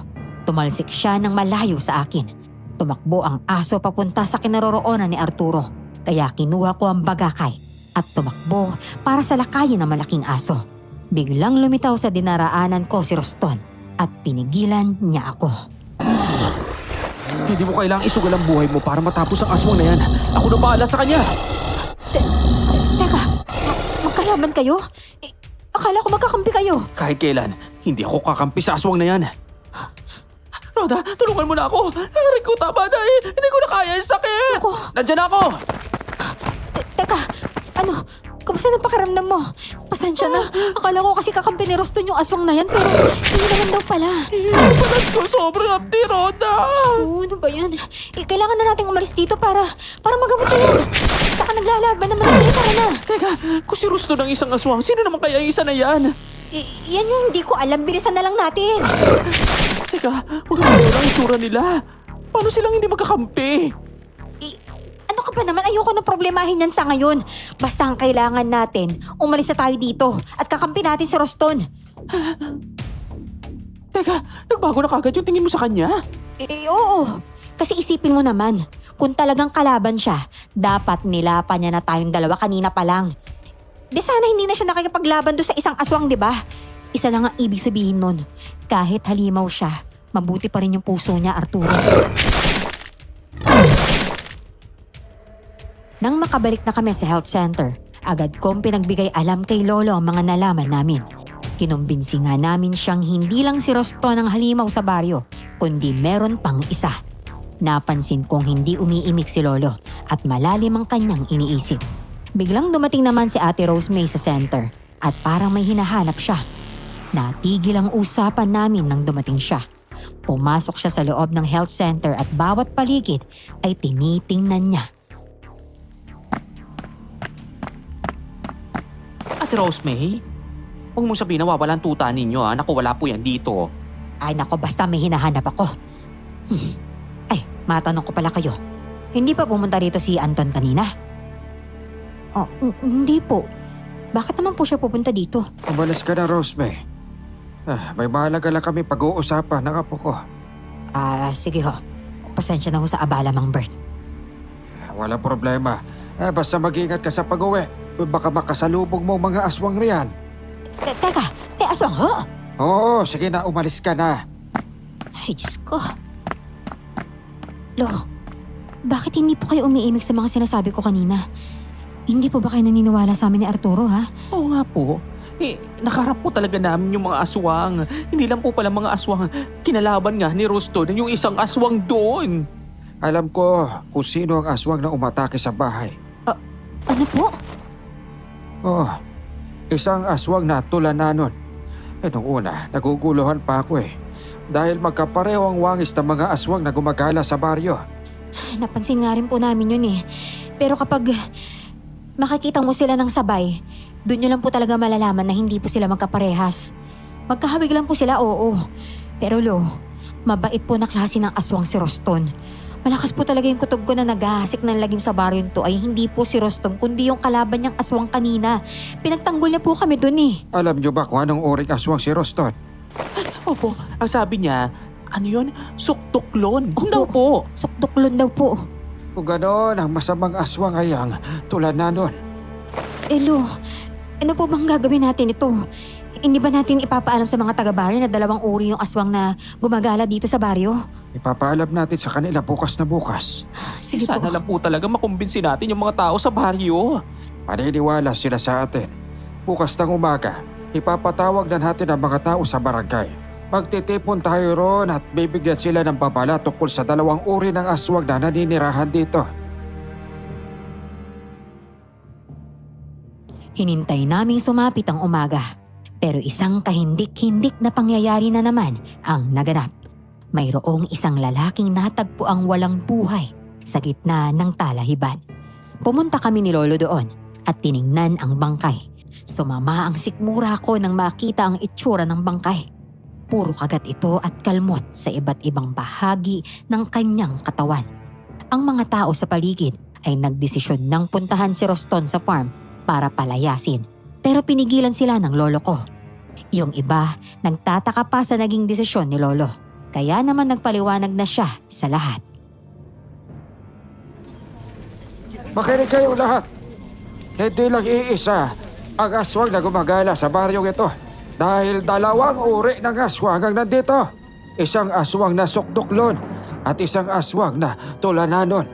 Tumalsik siya ng malayo sa akin. Tumakbo ang aso papunta sa kinaroroonan ni Arturo. Kaya kinuha ko ang bagakay at tumakbo para salakayin ang malaking aso. Biglang lumitaw sa dinaraanan ko si Roston at pinigilan niya ako. Hindi mo kailangang isugal ang buhay mo para matapos ang aswang na yan. Ako na bahala sa kanya! Teka, magkalaban kayo? Akala ko magkakampi kayo. Kahit kailan, hindi ako kakampi sa aswang na yan. Roda, tulungan mo na ako. Aray ko, tama na eh. Hindi ko na kaya yung sakit. Ako. Nandiyan ako. Teka, ano? Kamusta ng pakiramdam mo? Pasensya na. Akala ko kasi kakampi ni Roston yung aswang na yan pero hindi naman daw pala. Balat ko sobrang apti, Roda. Oo, ano ba yan? Kailangan na nating umalis dito para magamot na yan. Saka naglalaban naman tayo, tara na. Teka, kung si Rusto ng isang aswang, sino naman kaya yung isa na yan? Yan yung hindi ko alam. Bilisan na lang natin. Teka, magkakaroon ang itsura nila. Paano silang hindi magkakampi? Ano ka ba naman? Ayoko na problemahin yan sa ngayon. Basta ang kailangan natin, umalis na tayo dito at kakampi natin si Roston. Teka, nagbago na kagad yung tingin mo sa kanya? Oo. Kasi isipin mo naman, kung talagang kalaban siya, dapat nilapan niya na tayong dalawa kanina pa lang. Di sana hindi na siya nakikipaglaban doon sa isang aswang, di ba? Isa lang ang ibig sabihin nun. Kahit halimaw siya, mabuti pa rin yung puso niya, Arturo. Nang makabalik na kami sa health center, agad kong pinagbigay alam kay Lolo ang mga nalaman namin. Kinumbinsi nga namin siyang hindi lang si Roston ang halimaw sa baryo, kundi meron pang isa. Napansin kong hindi umiimik si Lolo at malalim ang kanyang iniisip. Biglang dumating naman si Ate Rose May sa center at parang may hinahanap siya. Natigil ang usapan namin nang dumating siya. Pumasok siya sa loob ng health center at bawat paligid ay tinitingnan niya. Ate Rosemay, huwag mong sabihin na wawala ang tuta ninyo ha. Naku, wala po yan dito. Ay nako, basta may hinahanap ako. Ay, matanong ko pala kayo. Hindi pa pumunta rito si Anton kanina? Oh, hindi po. Bakit naman po siya pupunta dito? Umalis ka na, Rosemay. May mahalaga lang kami pag-uusapan ng apo ko. Sige ho. Pasensya na ho sa abala, Mang Bert. Walang problema. Basta mag-ingat ka sa pag-uwi. Baka makasalubog mo mga aswang riyan. Teka, may aswang ho? Oo, sige na, umalis ka na. Ay, Diyos ko. Lo, bakit hindi po kayo umiimik sa mga sinasabi ko kanina? Hindi po ba kayo naniniwala sa amin ni Arturo, ha? Oo nga po. Nakaharap po talaga namin yung mga aswang. Hindi lang po pala mga aswang. Kinalaban nga ni Roston yung isang aswang doon. Alam ko kung sino ang aswang na umatake sa bahay. Ano po? Oo, isang aswang na tulananon. Nung una, naguguluhan pa ako Dahil magkapareho ang wangis ng mga aswang na gumagala sa baryo. Napansin nga rin po namin yun Pero kapag makikita mo sila ng sabay, doon nyo lang po talaga malalaman na hindi po sila magkaparehas. Magkahawig lang po sila, oo. Pero Lo, mabait po na klase ng aswang si Roston. Malakas po talaga yung kutob ko na naghahasik ng lagim sa baryo to ay hindi po si Roston kundi yung kalaban niyang aswang kanina. Pinagtanggol niya po kami dun Alam niyo ba kung anong uring aswang si Roston? Opo, ang sabi niya, ano yun? Sukduklon. Opo. Daw po. Sukduklon daw po. Kung gano'n, ang masamang aswang ay ang Tulananon. Elo, ano po bang gagawin natin ito? Hindi ba natin ipapaalam sa mga taga-baryo na 2 uri yung aswang na gumagala dito sa baryo? Ipapaalam natin sa kanila bukas na bukas. Sige Sana po. lang po talaga makumbinsi natin yung mga tao sa baryo. Maniniwala sila sa atin. Bukas ng umaga, ipapatawag na natin ang mga tao sa barangay. Magtitipon tayo roon at bibigyan sila ng babala tungkol sa 2 uri ng aswang na naninirahan dito. Hinintay naming sumapit ang umaga. Pero isang kahindik-hindik na pangyayari na naman ang naganap. Mayroong isang lalaking natagpo ang walang buhay sa gitna ng talahiban. Pumunta kami ni Lolo doon at tiningnan ang bangkay. Sumama ang sikmura ko nang makita ang itsura ng bangkay. Puro kagat ito at kalmot sa iba't ibang bahagi ng kanyang katawan. Ang mga tao sa paligid ay nagdesisyon ng puntahan si Roston sa farm para palayasin. Pero pinigilan sila ng lolo ko. Yung iba, nagtataka pa sa naging desisyon ni lolo. Kaya naman nagpaliwanag na siya sa lahat. Makinig kayo lahat. Hindi lang iisa ang aswang na gumagala sa baryong ito. Dahil 2 uri ng aswang ang nandito. Isang aswang na sukduklon at isang aswang na Tulananon.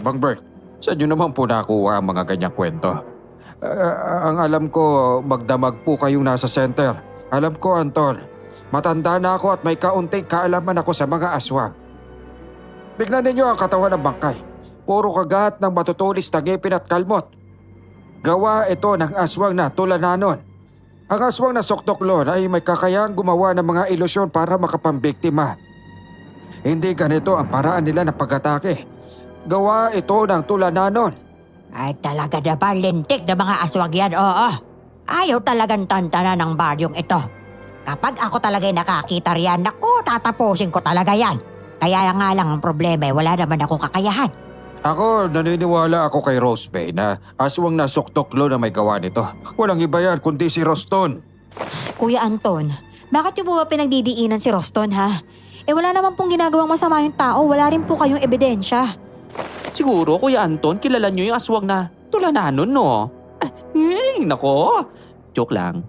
Bang Bert, saan nyo naman po nakuha ang mga ganyang kwento? Ang alam ko, magdamag po kayong nasa center. Alam ko, Anton, matanda na ako at may kaunting kaalaman ako sa mga aswang. Tignan ninyo ang katawan ng bangkay. Puro kagat ng matutulis na ngipin at kalmot. Gawa ito ng aswang na Tulananon. Ang aswang na sukduklon ay may kakayahang gumawa ng mga ilusyon para makapambiktima. Hindi ganito ang paraan nila ng pag-atake. Gawa ito ng Tulananon. Ay talaga naman lintik na mga aswang yan, oo. Ayaw talagang tantana ng baryong ito. Kapag ako talaga'y nakakita riyan, naku, tatapusin ko talaga yan. Kaya nga lang ang problema, wala naman akong kakayahan. Ako, naniniwala ako kay Rose Bay na aswang na sukduklo na may gawa nito. Walang iba yan kundi si Roston. Kuya Anton, bakit niyo po ba pinagdidiinan si Roston, ha? Wala naman pong ginagawang masama yung tao, wala rin po kayong ebidensya. Siguro, Kuya Anton, kilala nyo yung aswang na Tulananon, no? Nako. Joke lang.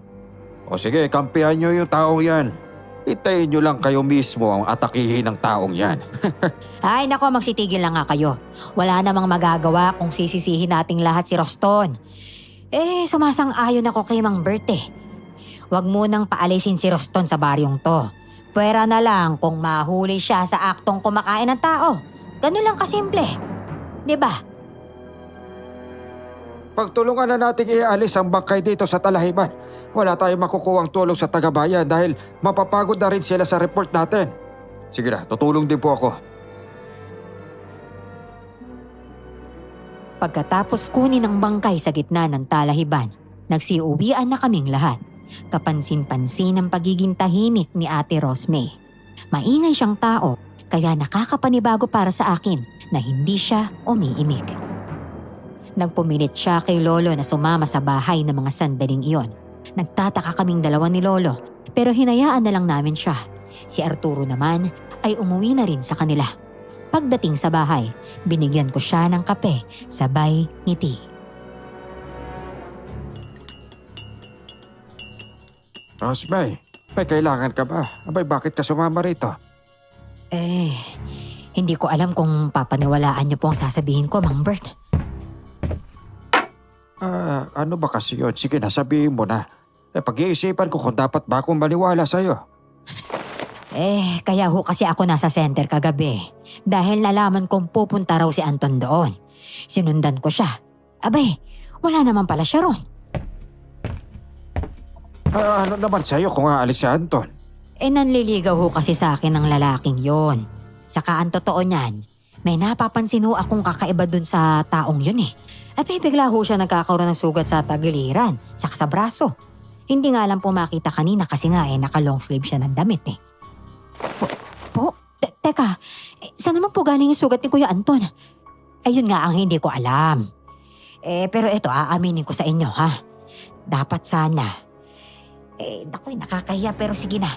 O sige, kampihan nyo yung taong yan. Hintayin nyo lang kayo mismo ang atakihin ng taong yan. Ay nako, magsitigil lang nga kayo. Wala namang magagawa kung sisisihin nating lahat si Roston. Sumasang-ayon ako kay Mang Bert eh. Huwag munang paalisin si Roston sa baryong to. Pwera na lang kung mahuli siya sa aktong kumakain ng tao. Ganun lang kasimple. Diba? Pagtulungan na nating ialis ang bangkay dito sa talahiban. Wala tayong makukuhang tulong sa tagabayan dahil mapapagod na rin sila sa report natin. Sige na, tutulong din po ako. Pagkatapos kunin ang bangkay sa gitna ng talahiban, nagsiuwian na kaming lahat. Kapansin-pansin ang pagiging tahimik ni Ate Rosme. Maingay siyang tao, kaya nakakapanibago para sa akin na hindi siya umiimik. Nagpumilit siya kay Lolo na sumama sa bahay ng mga sandaling iyon. Nagtataka kaming 2 ni Lolo, pero hinayaan na lang namin siya. Si Arturo naman ay umuwi na rin sa kanila. Pagdating sa bahay, binigyan ko siya ng kape, sabay ngiti. Rosme, may kailangan ka ba? Abay, bakit ka sumama rito? Hindi ko alam kung papaniwalaan niyo po ang sasabihin ko, Mang Bert. Ano ba kasi yun? Sige na, sabihin mo na. Pag-iisipan ko kung dapat ba akong maniwala sa'yo. Kaya ho kasi ako nasa center kagabi. Dahil nalaman kong pupunta raw si Anton doon. Sinundan ko siya. Abay, wala naman pala siya ron. Ano naman sa'yo kung aalis si Anton? Nanliligaw ho kasi sa akin ng lalaking yon. Saka ang totoo niyan, may napapansin ho akong kakaiba dun sa taong yun eh. Bigla ho siya nagkakaroon ng sugat sa tagiliran, saka sa braso. Hindi nga lang po makita kanina kasi nga naka-long sleeve siya ng damit eh. Teka, saan naman po galing yung sugat ni Kuya Anton? Ayun nga ang hindi ko alam. Pero eto, aaminin ko sa inyo ha. Dapat sana. Naku, nakakahiya pero sige na.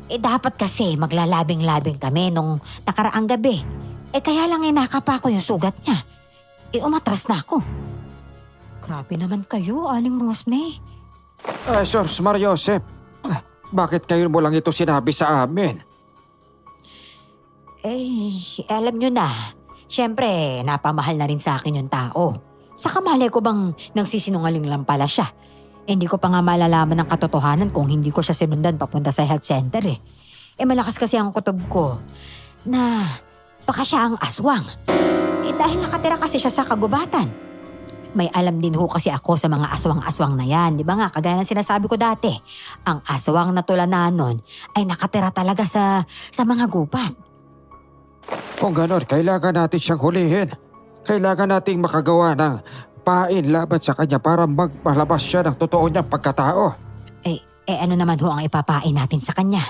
Dapat kasi maglalabing-labing kami nung nakaraang gabi. kaya lang nakapa ko yung sugat niya. Umatras na ako. Grabe naman kayo, Aling Rosemary. Sir Mario Joseph, bakit kayo mo lang ito sinabi sa amin? Alam nyo na. Siyempre, napamahal na rin sa akin yung tao. Saka malay ko bang nagsisinungaling lang pala siya. Hindi ko pa nga malalaman ng katotohanan kung hindi ko siya sinundan papunta sa health center eh. Malakas kasi ang kutob ko na baka siya ang aswang. Dahil nakatira kasi siya sa kagubatan. May alam din ho kasi ako sa mga aswang-aswang na yan. Di ba nga, kagaya ng sinasabi ko dati, ang aswang na tulanan nun ay nakatira talaga sa mga gubat. Kung ganon, kailangan natin siyang hulihin. Kailangan nating makagawa ng pain laban sa kanya para magpalabas siya ng totoo niyang pagkatao. Ano naman ho ang ipapain natin sa kanya?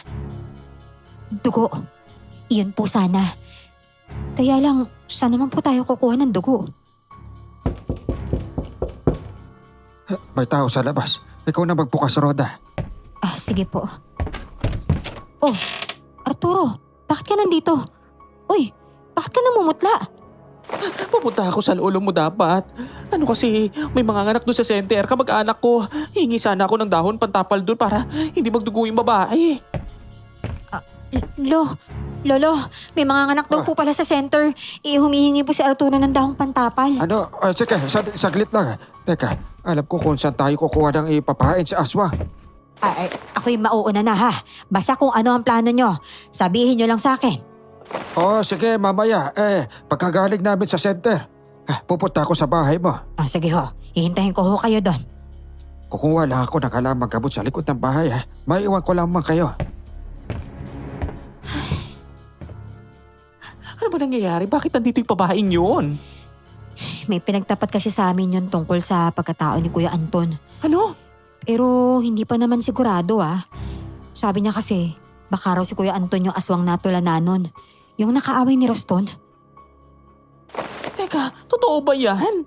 Dugo. Iyon po sana. Kaya lang, saan naman po tayo kukuha ng dugo? May tao sa labas. Ikaw na magbukas, Roda. Sige po. Oh, Arturo, bakit ka nandito? Uy, bakit ka namumutla? Pupunta ako sa lolo mo dapat. Ano kasi, may mga anak doon sa center, kamag-anak ko. Hingi sana ako ng dahon pantapal doon para hindi magdugo yung babae. Lolo, may mga anak daw po pala sa center. Humihingi po si Arturo ng dahong pantapal. Ano? Sige, saglit lang. Teka, alam ko kung saan tayo kukuha ng ipapain sa aswang. Ako'y mauuna na ha. Basta kung ano ang plano nyo, sabihin nyo lang sa akin. Sige, mamaya. Pagkagaling namin sa center, pupunta ako sa bahay mo. Sige ho, hihintayin ko ho kayo doon. Kukuha lang ako ng halamang gamot sa likod ng bahay. Maiwan ko lamang kayo. Ano ba nangyayari? Bakit nandito yung babaeng yun? May pinagtapat kasi sa amin yun tungkol sa pagkatao ni Kuya Anton. Ano? Pero hindi pa naman sigurado Sabi niya kasi, baka raw si Kuya Anton yung aswang natulanan nun. Yung nakaaway ni Roston. Teka, totoo ba yan?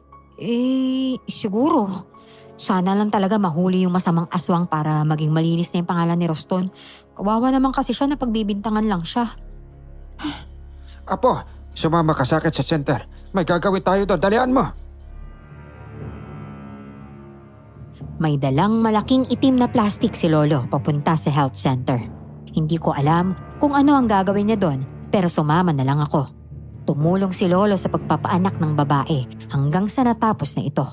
Siguro. Sana lang talaga mahuli yung masamang aswang para maging malinis na yung pangalan ni Roston. Kawawa naman kasi siya na pagbibintangan lang siya. Apo, sumama ka sa akin sa center. May gagawin tayo doon. Dalian mo. May dalang malaking itim na plastic si Lolo papunta sa health center. Hindi ko alam kung ano ang gagawin niya doon, pero sumama na lang ako. Tumulong si Lolo sa pagpapaanak ng babae hanggang sa natapos na ito.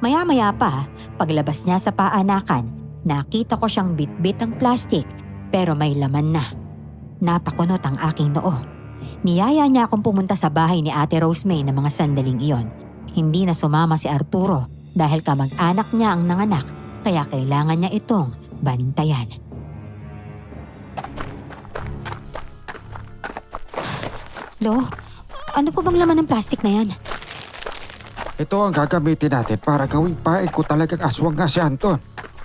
Maya-maya pa, paglabas niya sa paanakan, nakita ko siyang bit-bit ang plastic pero may laman na. Napakunot ang aking noo. Niyaya niya akong pumunta sa bahay ni Ate Rosemary na mga sandaling iyon. Hindi na sumama si Arturo dahil kamag-anak niya ang nanganak kaya kailangan niya itong bantayan. Lo, ano po bang laman ng plastic na yan? Ito ang gagamitin natin para gawing pain ko talagang aswang nga si Anton.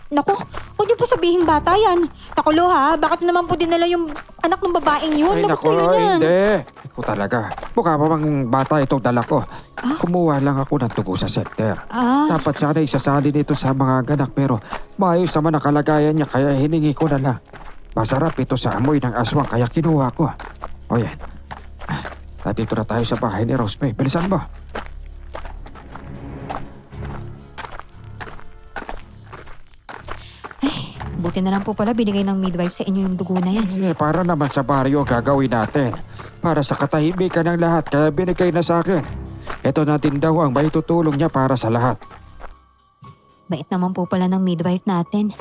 Naku, huwag niyo po sabihing bata yan. Naku Lo bakit naman po dinala yung anak ng babaeng yun? Ay Lagot naku, kayo niyan. hindi. Ikaw talaga. Mukha pa bang bata itong dala ko. Kumuha lang ako ng tugo sa center. Dapat sana isasali nito sa mga ganak pero maayos naman ang kalagayan niya kaya hiningi ko na lang. Masarap ito sa amoy ng aswang kaya kinuha ko. O yan. Nandito na tayo sa bahay ni Rosemary. Bilisan mo. Buti na lang po pala binigay ng midwife sa inyo yung dugo na yan. Para naman sa baryo gagawin natin. Para sa katahimikan ng lahat kaya binigay na sa akin. Ito natin daw ang maitutulong niya para sa lahat. Bait naman po pala ng midwife natin.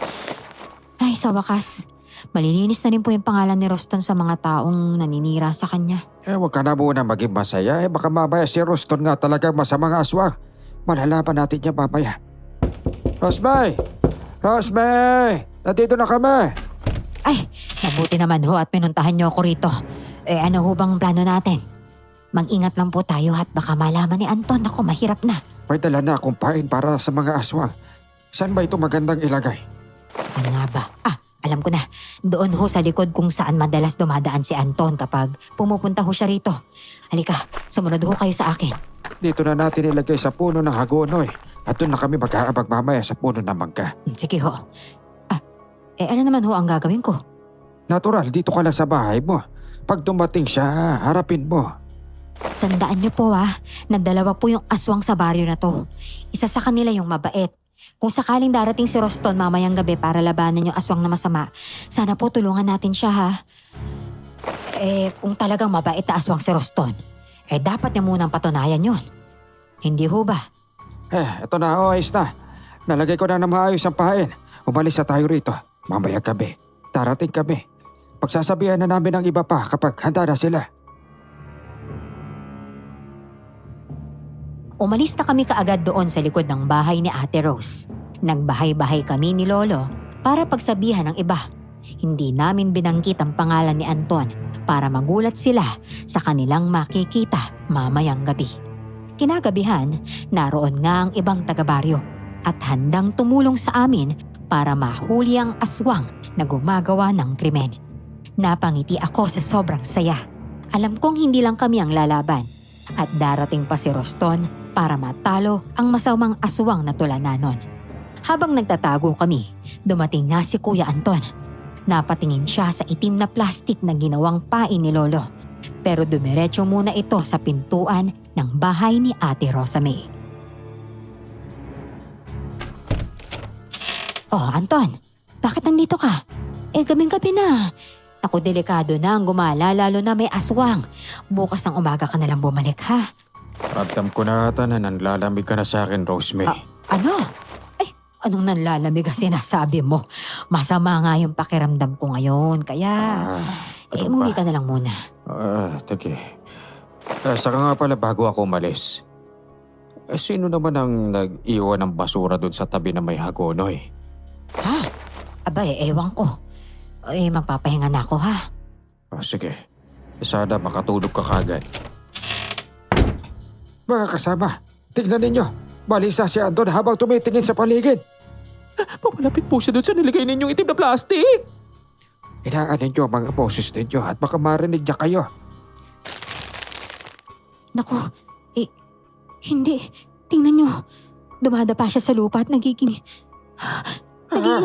Ay, sa wakas. Malilinis na rin po yung pangalan ni Roston sa mga taong naninira sa kanya. Huwag ka na muna maging masaya. Baka mamaya si Roston nga talagang masamang aswang. Malalaman natin niya mamaya. Rosemary! Rosemary! Nandito na kami! Ay, mabuti naman ho at pinuntahan niyo ako rito. Ano ho bang plano natin? Mag-ingat lang po tayo at baka malaman ni Anton. Ako, mahirap na. May dala na akong pain para sa mga aswang. Saan ba ito magandang ilagay? Saan nga ba? Alam ko na. Doon ho sa likod kung saan madalas dumadaan si Anton kapag pumupunta ho siya rito. Halika, sumunod ho kayo sa akin. Dito na natin ilagay sa puno ng hagonoy. At doon na kami mag-aabag mamaya sa puno ng mangga. Sige ho. Ano naman ho ang gagawin ko? Natural, dito ka lang sa bahay mo. Pag dumating siya, harapin mo. Tandaan niyo po na dalawa po yung aswang sa baryo na to. Isa sa kanila yung mabait. Kung sakaling darating si Roston mamayang gabi para labanan yung aswang na masama, sana po tulungan natin siya ha. Kung talagang mabait na aswang si Roston, dapat niya munang patunayan yun. Hindi ho ba? Ito na, ayos na. Nalagay ko na maayos ang pain. Umalis na tayo rito. Mamayang gabi. Darating kami. Pagsasabihan na namin ang iba pa kapag handa na sila. Umalis na kami kaagad doon sa likod ng bahay ni Ate Rose. Nagbahay-bahay kami ni Lolo para pagsabihan ng iba. Hindi namin binanggit ang pangalan ni Anton para magulat sila sa kanilang makikita mamayang gabi. Kinagabihan, naroon nga ang ibang taga-baryo at handang tumulong sa amin para mahuli ang aswang na gumagawa ng krimen. Napangiti ako sa sobrang saya. Alam kong hindi lang kami ang lalaban at darating pa si Roston para matalo ang masamang aswang na tulanan nun. Habang nagtatago kami, dumating nga si Kuya Anton. Napatingin siya sa itim na plastik na ginawang pain ni Lolo. Pero dumiretso muna ito sa pintuan ng bahay ni Ate Rosa May. Oh, Anton, bakit nandito ka? Gabing-gabi na. Ako, delikado na ang gumala lalo na may aswang. Bukas ng umaga ka nalang bumalik ha. Ramdam ko na ata na nanlalamig ka na sa akin, Rosemary. Ano? Anong nanlalamig ang sinasabi mo? Masama nga yung pakiramdam ko ngayon. Kaya, umuwi ka na lang muna. Sige. Saka nga pala bago ako umalis. Sino naman ang nag-iwan ng basura doon sa tabi na may hagonoy? Ha? Ewan ko. Magpapahinga na ako ha. Sige. Sana makatulog ka kagad. Mga kasama, tignan ninyo. Balisa si Anton habang tumitingin sa paligid. Papalapit po siya doon sa nilagay ninyong itim na plastic. Inaan ninyo ang mga boses ninyo at baka marinig niya kayo. Naku, hindi. Tingnan nyo. Dumadapa siya sa lupa at nagiging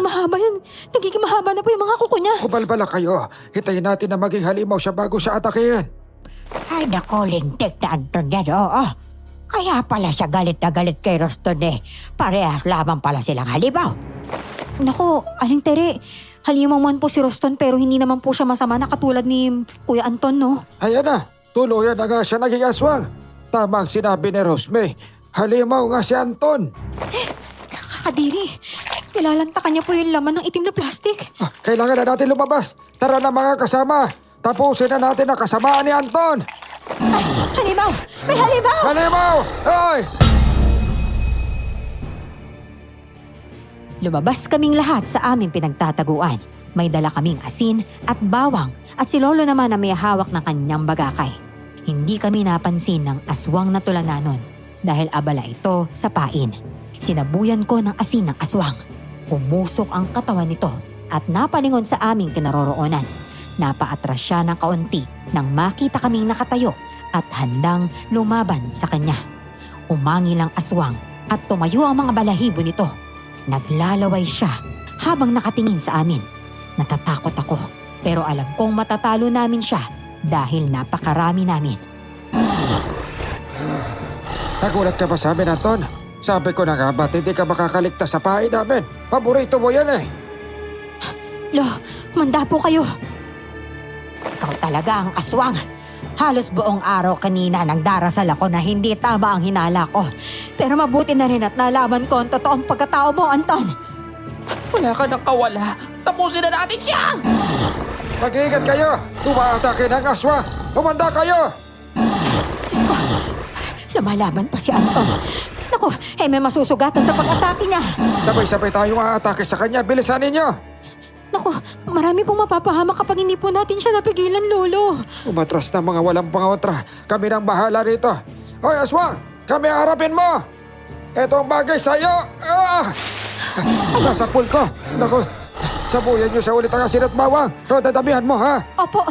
mahaba yan. Nagiging mahaba na po yung mga kuko niya. Kubalbala kayo. Hintayin natin na maging halimaw siya bago siya atakihin. Ay nako, lintik na Anton yan, oo. Kaya pala siya galit na galit kay Roston Parehas lamang pala silang halimaw. Naku, Aling Tere, halimaw man po si Roston pero hindi naman po siya masama na katulad ni Kuya Anton, no? Ayan na, tuluyan na nga siya naging aswang. Tama ang sinabi ni Rosemary. Halimaw nga si Anton. Kakadiri, nilalantakan niya po yung laman ng itim na plastic. Kailangan na natin lumabas. Tara na mga kasama. Tapusin na natin ang kasamaan ni Anton. Ay, halimaw! May halimaw! Halimaw! Ay! Lumabas kaming lahat sa aming pinagtataguan. May dala kaming asin at bawang at si Lolo naman na may hawak ng kanyang bagakay. Hindi kami napansin ng aswang na tulananon dahil abala ito sa pain. Sinabuyan ko ng asin ng aswang. Umusok ang katawan nito at napalingon sa aming kinaroroonan. Napaatras siya ng kaunti nang makita kaming nakatayo at handang lumaban sa kanya. Umangil ang aswang at tumayo ang mga balahibo nito. Naglalaway siya habang nakatingin sa amin. Natatakot ako pero alam kong matatalo namin siya dahil napakarami namin. Nagulat ka ba sa amin, Anton? Sabi ko na nga ba't hindi ka makakaligtas sa pain namin? Paborito mo yan eh. Lo, manda po kayo. Ikaw talaga ang aswang. Halos buong araw kanina nang darasal ako na hindi tama ang hinala ko. Pero mabuti na rin at nalaman ko ang totoong pagkatao mo, Anton. Wala ka nang kawala. Tapusin na natin siya! Mag-iingat kayo! Umaatake ng aswa! Humanda kayo! Diyos ko, lumalaban pa si Anton. Naku, may masusugatan sa pag-atake niya. Sabay-sabay tayong aatake sa kanya. Bilisan ninyo! Naku, marami pong mapapahamak kapag hindi po natin siya napigilan, Lolo. Umatras na mga walang pangotra. Kami nang bahala rito. Hoy, aswang! Kami harapin mo! Ito ang bagay sa'yo! Nasa pool ko! Naku, sabuyan niyo sa ulit ang asin at bawang. Dadamihan mo, ha? Opo.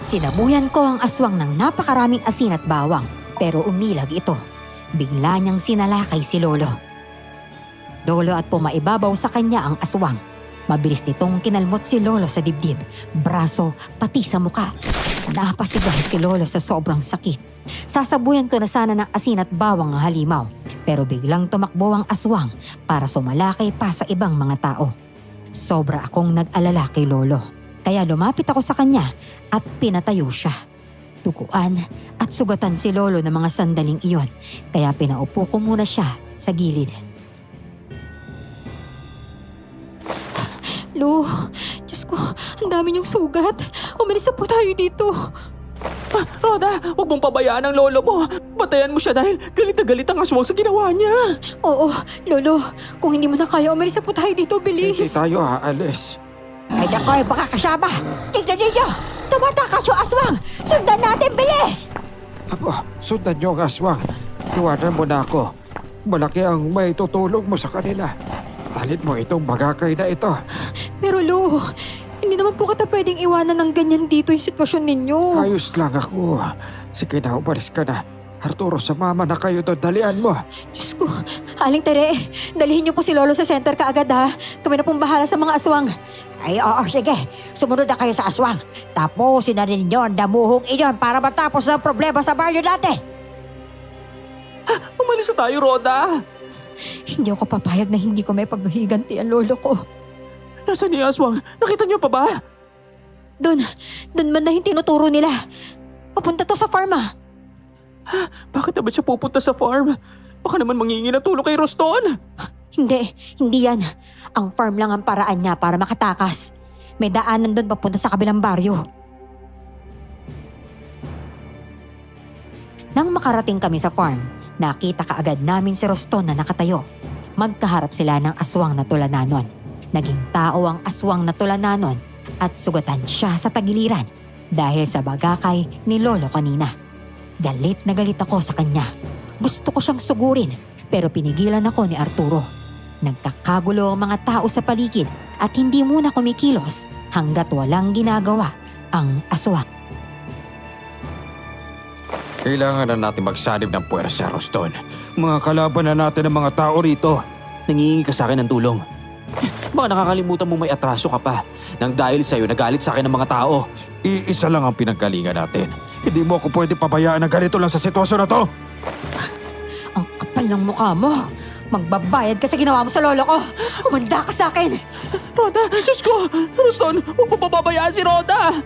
Sinabuyan ko ang aswang ng napakaraming asin at bawang, pero umilag ito. Bigla niyang sinalakay si Lolo. Lolo at pumaibabaw sa kanya ang aswang. Mabilis nitong kinalmot si Lolo sa dibdib, braso, pati sa muka. Napasigaw si Lolo sa sobrang sakit. Sasabuyan ko na sana ng asin at bawang ang halimaw, pero biglang tumakbo ang aswang para sumalakay pa sa ibang mga tao. Sobra akong nag-alala kay Lolo, kaya lumapit ako sa kanya at pinatayo siya. Tuguan at sugatan si Lolo ng mga sandaling iyon, kaya pinaupo ko muna siya sa gilid. Lo, Diyos ko, ang dami niyong sugat. Umalis na po tayo dito. Rhoda, huwag mong pabayaan ang lolo mo. Batayan mo siya dahil galit na galit ang aswang sa ginawa niya. Oo, Lolo, kung hindi mo na kaya, umalis na po tayo dito, Hindi bilis. tayo aalis. Ay nakoy, baka kasama. Tignan ninyo, tumatakas yung aswang. Sundan natin, bilis! Apo, sundan niyo ang aswang. Iwanan mo na ako. Malaki ang may tutulong mo sa kanila. Talin mo itong bagakay na ito. Pero Lo, hindi naman po kita pwedeng iwanan ng ganyan dito yung sitwasyon ninyo. Ayos lang ako. Sige na, umalis ka na. Arturo, sumama na kayo doon. Dalian mo. Diyos ko, Aling Tere, dalhin niyo po si Lolo sa center kaagad ha. Kami na pong bahala sa mga aswang. Ay oo, sige. Sumunod na kayo sa aswang. Tapusin na rin yun, damuhong iyon para matapos ang problema sa baryo natin. Umalis na tayo, Rhoda. Hindi ako papayag na hindi ko may paghiganti ang lolo ko. Nasaan yung aswang? Nakita niyo pa ba? Doon man na yung tinuturo nila. Papunta to sa farm ah. Bakit naman siya pupunta sa farm? Baka naman mangingi ng tulong kay Roston. Hindi yan. Ang farm lang ang paraan niya para makatakas. May daanan doon papunta sa kabilang baryo. Nang makarating kami sa farm, nakita kaagad namin si Roston na nakatayo. Magkaharap sila ng aswang na tulananon. Naging tao ang aswang na tulananon at sugatan siya sa tagiliran dahil sa bagakay ni Lolo kanina. Galit na galit ako sa kanya. Gusto ko siyang sugurin pero pinigilan ako ni Arturo. Nagkakagulo ang mga tao sa paligid at hindi muna kumikilos hanggat walang ginagawa ang aswang. Kailangan na natin magsanib ng puwersa, Roston. Mga kalaban na natin ang mga tao rito. Nangingi ka sa akin ng tulong. Baka nakakalimutan mo may atraso ka pa. Nang dahil sa'yo, nagalit sa akin ng mga tao. Iisa lang ang pinanggalingan natin. Hindi mo ako pwede pabayaan na ganito lang sa sitwasyon na to. Ang kapal ng mukha mo. Magbabayad ka sa ginawa mo sa lolo ko. Humanda ka sa akin. Rhoda, Diyos ko! Roston, huwag mo pababayaan si Rhoda!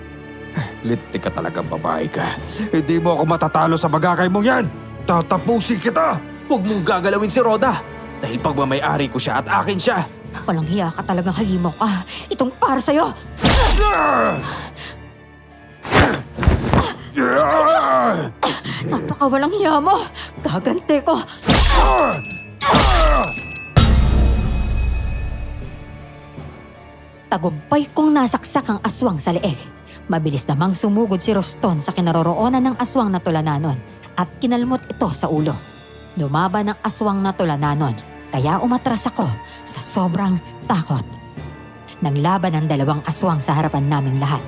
Lintik ka talagang babae ka. Hindi mo ako matatalo sa bagakay mong yan. Tatapusin kita. Huwag mong gagalawin si Rhoda. Dahil pagmamayari ko siya at akin siya. Walang hiya ka talagang halimaw ka. Itong para sa'yo. Napakawalang hiya mo. Gagante ko. Tagumpay kong nasaksak ang aswang sa leeg. Mabilis namang sumugod si Roston sa kinaroroonan ng aswang na tulananon at kinalmot ito sa ulo. Lumaban ang aswang na tulananon kaya umatras ako sa sobrang takot. Naglaban ang dalawang aswang sa harapan naming lahat.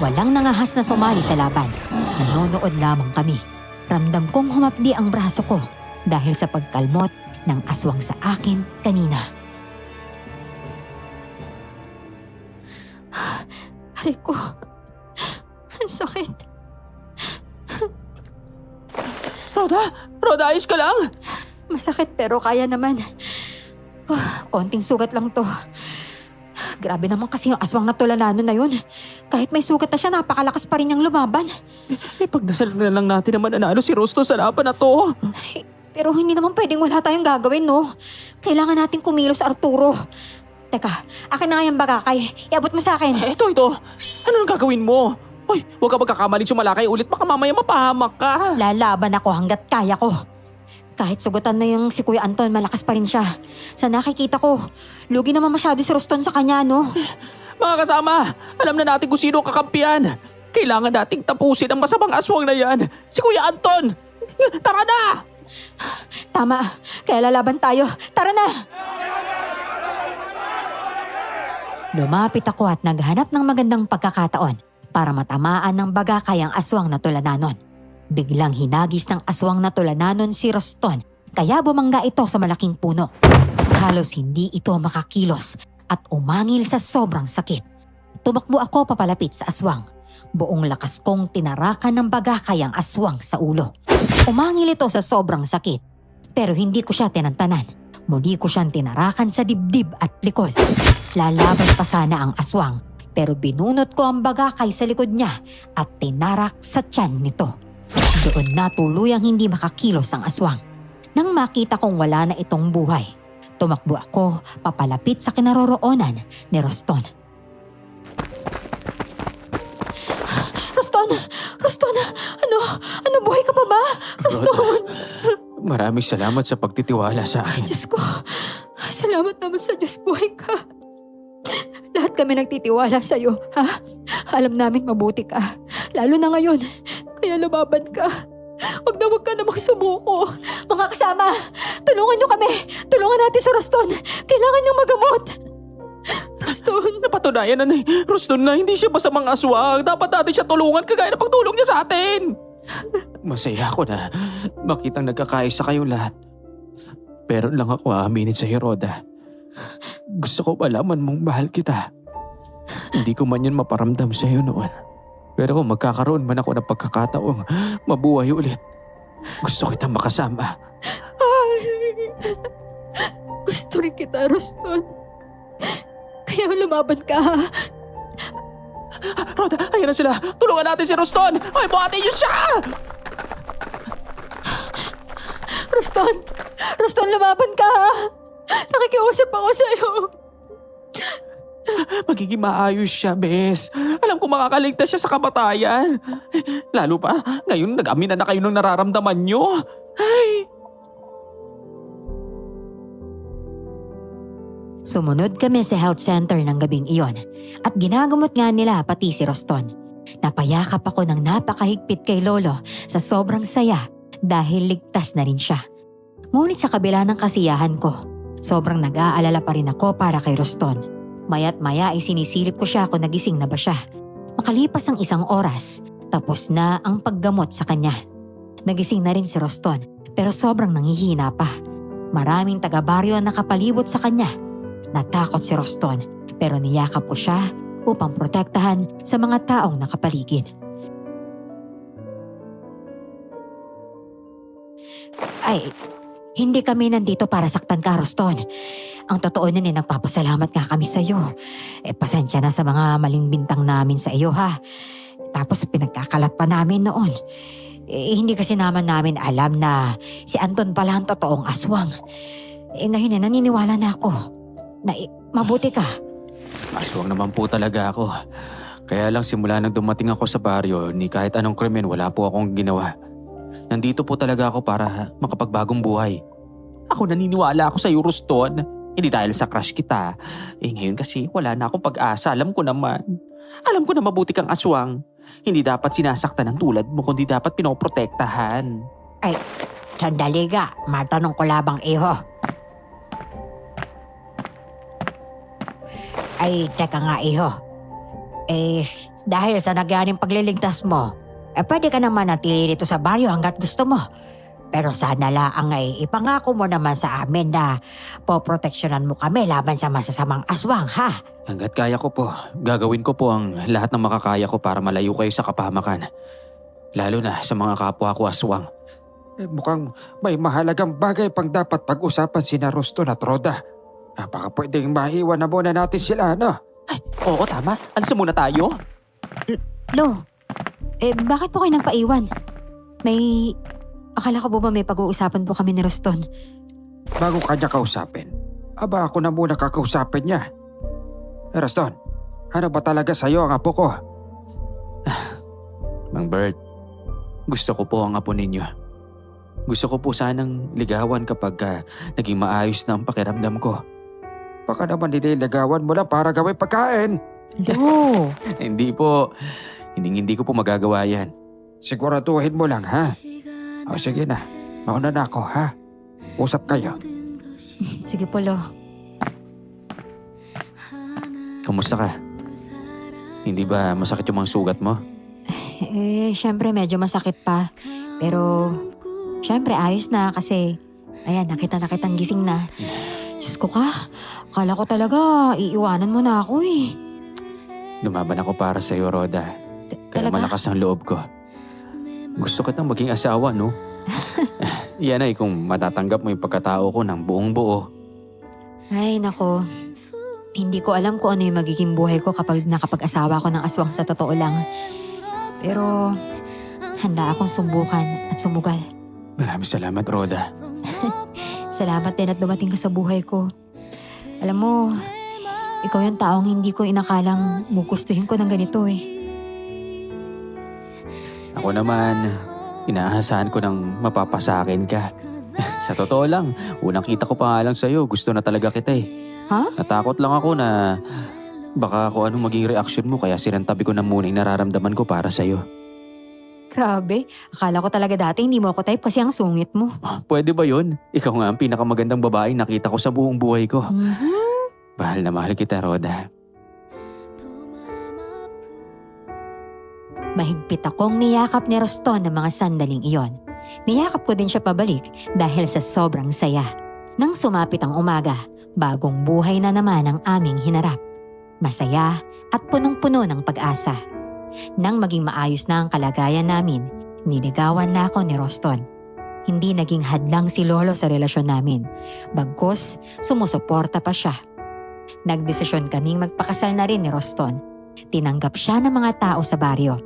Walang nangahas na sumali sa laban. Nanonood lamang kami. Ramdam kong humapdi ang braso ko dahil sa pagkalmot ng aswang sa akin kanina. Aray ko. Ang sakit. Rhoda, ayos ka lang? Masakit pero kaya naman. Konting sugat lang to. Grabe naman kasi yung aswang na tulalanon na yun. Kahit may sugat na siya, napakalakas pa rin niyang lumaban. Pagdasal na lang natin naman nanalo si Roston sa laban na to. Pero hindi naman pwedeng wala tayong gagawin, no? Kailangan natin kumilos, Arturo. Teka, akin na nga yung bagakay. Iabot mo sa akin. Ito. Ano nang gagawin mo? Hoy, huwag ka magkakamaling sumalakay ulit. Baka mamaya mapahamak ka. Lalaban ako hanggat kaya ko. Kahit sugutan na yung si Kuya Anton, malakas pa rin siya. Sa nakikita ko, lugi naman masyado si Roston sa kanya, no? Mga kasama, alam na natin kung sino ang kakampiyan. Kailangan nating tapusin ang masamang aswang na yan. Si Kuya Anton! Tara na! Tama, kaya lalaban tayo. Tara na! Lumapit ako at naghanap ng magandang pagkakataon para matamaan ng bagakay ang aswang na tulananon. Biglang hinagis ng aswang na tulananon si Roston kaya bumangga ito sa malaking puno. Halos hindi ito makakilos at umangil sa sobrang sakit. Tumakbo ako papalapit sa aswang. Buong lakas kong tinarakan ng bagakay ang aswang sa ulo. Umangil ito sa sobrang sakit, pero hindi ko siya tinantanan. Muli ko siyang tinarakan sa dibdib at likod. Lalaban pa sana ang aswang, pero binunot ko ang bagakay sa likod niya at tinarak sa tiyan nito. Doon na tuluyang hindi makakilos ang aswang. Nang makita kong wala na itong buhay, tumakbo ako papalapit sa kinaroroonan ni Roston. Roston! Roston! Ano buhay ka pa ba? Roston! Maraming salamat sa pagtitiwala sa akin. Diyos ko, salamat naman sa Diyos, buhay ka. Lahat kami nagtitiwala sa'yo, ha? Alam namin mabuti ka, lalo na ngayon. Kaya lumaban ka. Huwag ka namang sumuko. Mga kasama, tulungan niyo kami. Tulungan natin si Roston. Kailangan niyang magamot. Roston. Napatunayan na ni Roston na hindi siya masamang aswang. Dapat natin siya tulungan kagaya ng pagtulong niya sa atin. Masaya ako na makitang nagkakaisa kayong lahat. Pero lang ako aaminin sa Roda. Gusto ko malaman mong mahal kita. Hindi ko man yun maparamdam sa iyo noon. Pero kung magkakaroon man ako ng pagkakataong mabuhay ulit, gusto kitang makasama. Gusto rin kita, Roston. Kaya lumaban ka, ha? Roda, ayan na sila. Tulungan natin si Roston. Ay, buhatin niyo siya! Roston! Roston, lumaban ka, ha? Nakikiusap ako sa'yo. Magiging maayos siya, Bes. Alam ko makakaligtas siya sa kamatayan. Lalo pa, ngayon nag-amina na kayo ng nararamdaman niyo. Ay! Sumunod kami sa health center ng gabing iyon at ginagamot nga nila pati si Roston. Napayakap ako ng napakahigpit kay Lolo sa sobrang saya dahil ligtas na rin siya. Ngunit sa kabila ng kasiyahan ko, sobrang nag-aalala pa rin ako para kay Roston. Maya't maya ay sinisilip ko siya kung nagising na ba siya. Makalipas ang 1 oras, tapos na ang paggamot sa kanya. Nagising na rin si Roston pero sobrang nanghihina pa. Maraming taga-baryo ang nakapalibot sa kanya. Natakot si Roston pero niyakap ko siya upang protektahan sa mga taong nakapaligid. Ay, hindi kami nandito para saktan ka, Roston. Ang totoo niyan ay nagpapasalamat nga kami sa iyo. Pasensya na sa mga maling bintang namin sa iyo, ha. Tapos pinagkakalat pa namin noon. Hindi kasi naman namin alam na si Anton pala ang totoong aswang. Ngayon naniniwala na ako na mabuti ka. Aswang naman po talaga ako. Kaya lang simula nang dumating ako sa baryo, ni kahit anong krimen wala po akong ginawa. Nandito po talaga ako para makapagbagong buhay. Ako naniniwala ako sa iyo, Roston. Hindi dahil sa crush kita. Ngayon kasi wala na akong pag-asa. Alam ko naman. Alam ko na mabuti kang aswang. Hindi dapat sinasaktan ng tulad mo kundi dapat pinoprotektahan. Ay, sandali ka. Matanong ko labang, iho. Ay, teka nga, iho. Dahil sa nagyaring pagliligtas mo, pwede ka naman natili dito sa baryo hanggat gusto mo. Pero sana lang ay ipangako mo naman sa amin na poproteksyonan mo kami laban sa masasamang aswang, ha? Hanggat kaya ko po, gagawin ko po ang lahat ng makakaya ko para malayo kayo sa kapahamakan. Lalo na sa mga kapwa ko aswang. Mukhang may mahalagang bagay pang dapat pag-usapan sina Roston at Roda. Baka pwedeng maiwan na muna natin sila, no? Ay, oo tama. Alis na muna tayo. Lo, bakit po kayo nagpaiwan? Akala ko ba may pag-uusapan po kami ni Roston? Bago kanya kausapin, ako na muna kakausapin niya. Roston, ano ba talaga sa'yo ang apo ko? Mang Bert, gusto ko po ang apo ninyo. Gusto ko po sanang ligawan kapag naging maayos na ang pakiramdam ko. Baka naman nililigawan mo lang para gawin pagkain. Lo, Hindi po. Hindi ko po magagawa yan. Siguraduhin mo lang, ha? O sige na, mauna na ako, ha? Usap kayo. sige po, Lo. Kamusta ka? Hindi ba masakit yung mga sugat mo? Syempre medyo masakit pa. Pero, syempre ayos na kasi, ayan, nakita na kitang gising na. Diyos Diyos ko ka. Akala ko talaga iiwanan mo na ako eh. Lumaban ako para sa'yo, Roda. Kaya Talaga? malakas ang loob ko. Gusto kitang maging asawa, no? Yan ay kung matatanggap mo yung pagkatao ko ng buong buo. Ay, nako. Hindi ko alam kung ano yung magiging buhay ko kapag nakapag-asawa ko ng aswang sa totoo lang. Pero handa akong subukan at sumugal. Maraming salamat, Roda. Salamat din at dumating ka sa buhay ko. Alam mo, ikaw yung taong hindi ko inakalang gugustuhin ko ng ganito eh. Ako naman, inaasahan ko ng mapapasakin ka. Sa totoo lang, unang kita ko pa nga lang sa'yo, gusto na talaga kita eh. Ha? Natakot lang ako na baka kung anong maging reaksyon mo kaya sinantabi ko na muna yung nararamdaman ko para sa'yo. Grabe, akala ko talaga dati hindi mo ako type kasi ang sungit mo. Pwede ba yun? Ikaw nga ang pinakamagandang babaeng nakita ko sa buong buhay ko. Mahal na mahal kita, Roda. Mahigpit akong niyakap ni Roston ng mga sandaling iyon. Niyakap ko din siya pabalik dahil sa sobrang saya. Nang sumapit ang umaga, bagong buhay na naman ang aming hinarap. Masaya at punong-puno ng pag-asa. Nang maging maayos na ang kalagayan namin, niligawan na ako ni Roston. Hindi naging hadlang si Lolo sa relasyon namin. Bagkus, sumusuporta pa siya. Nagdesisyon kaming magpakasal na rin ni Roston. Tinanggap siya ng mga tao sa baryo,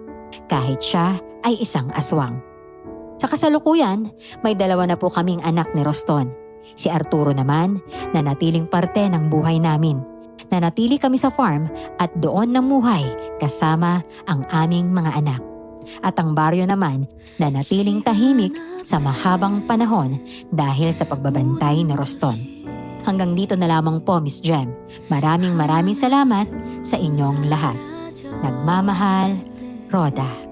kahit siya ay isang aswang. Sa kasalukuyan, may 2 na po kaming anak ni Roston. Si Arturo naman, nanatiling parte ng buhay namin. Nanatili kami sa farm at doon namuhay kasama ang aming mga anak. At ang baryo naman, nanatiling tahimik sa mahabang panahon dahil sa pagbabantay ni Roston. Hanggang dito na lamang po, Miss Jem. Maraming salamat sa inyong lahat. Nagmamahal, Roda.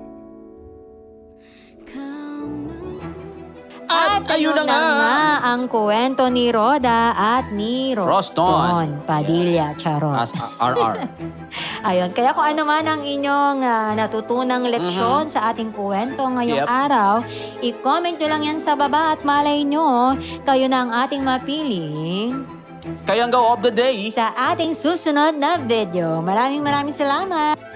At ayun na nga ang kwento ni Roda at ni Roston Padilla Charot. As RR. Ayun, kaya kung ano man ang inyong natutunang leksyon sa ating kwento ngayong Yep. araw, i-comment nyo lang yan sa baba at malay nyo, kayo na ang ating mapiling Kayang go of the day. sa ating susunod na video. Maraming salamat!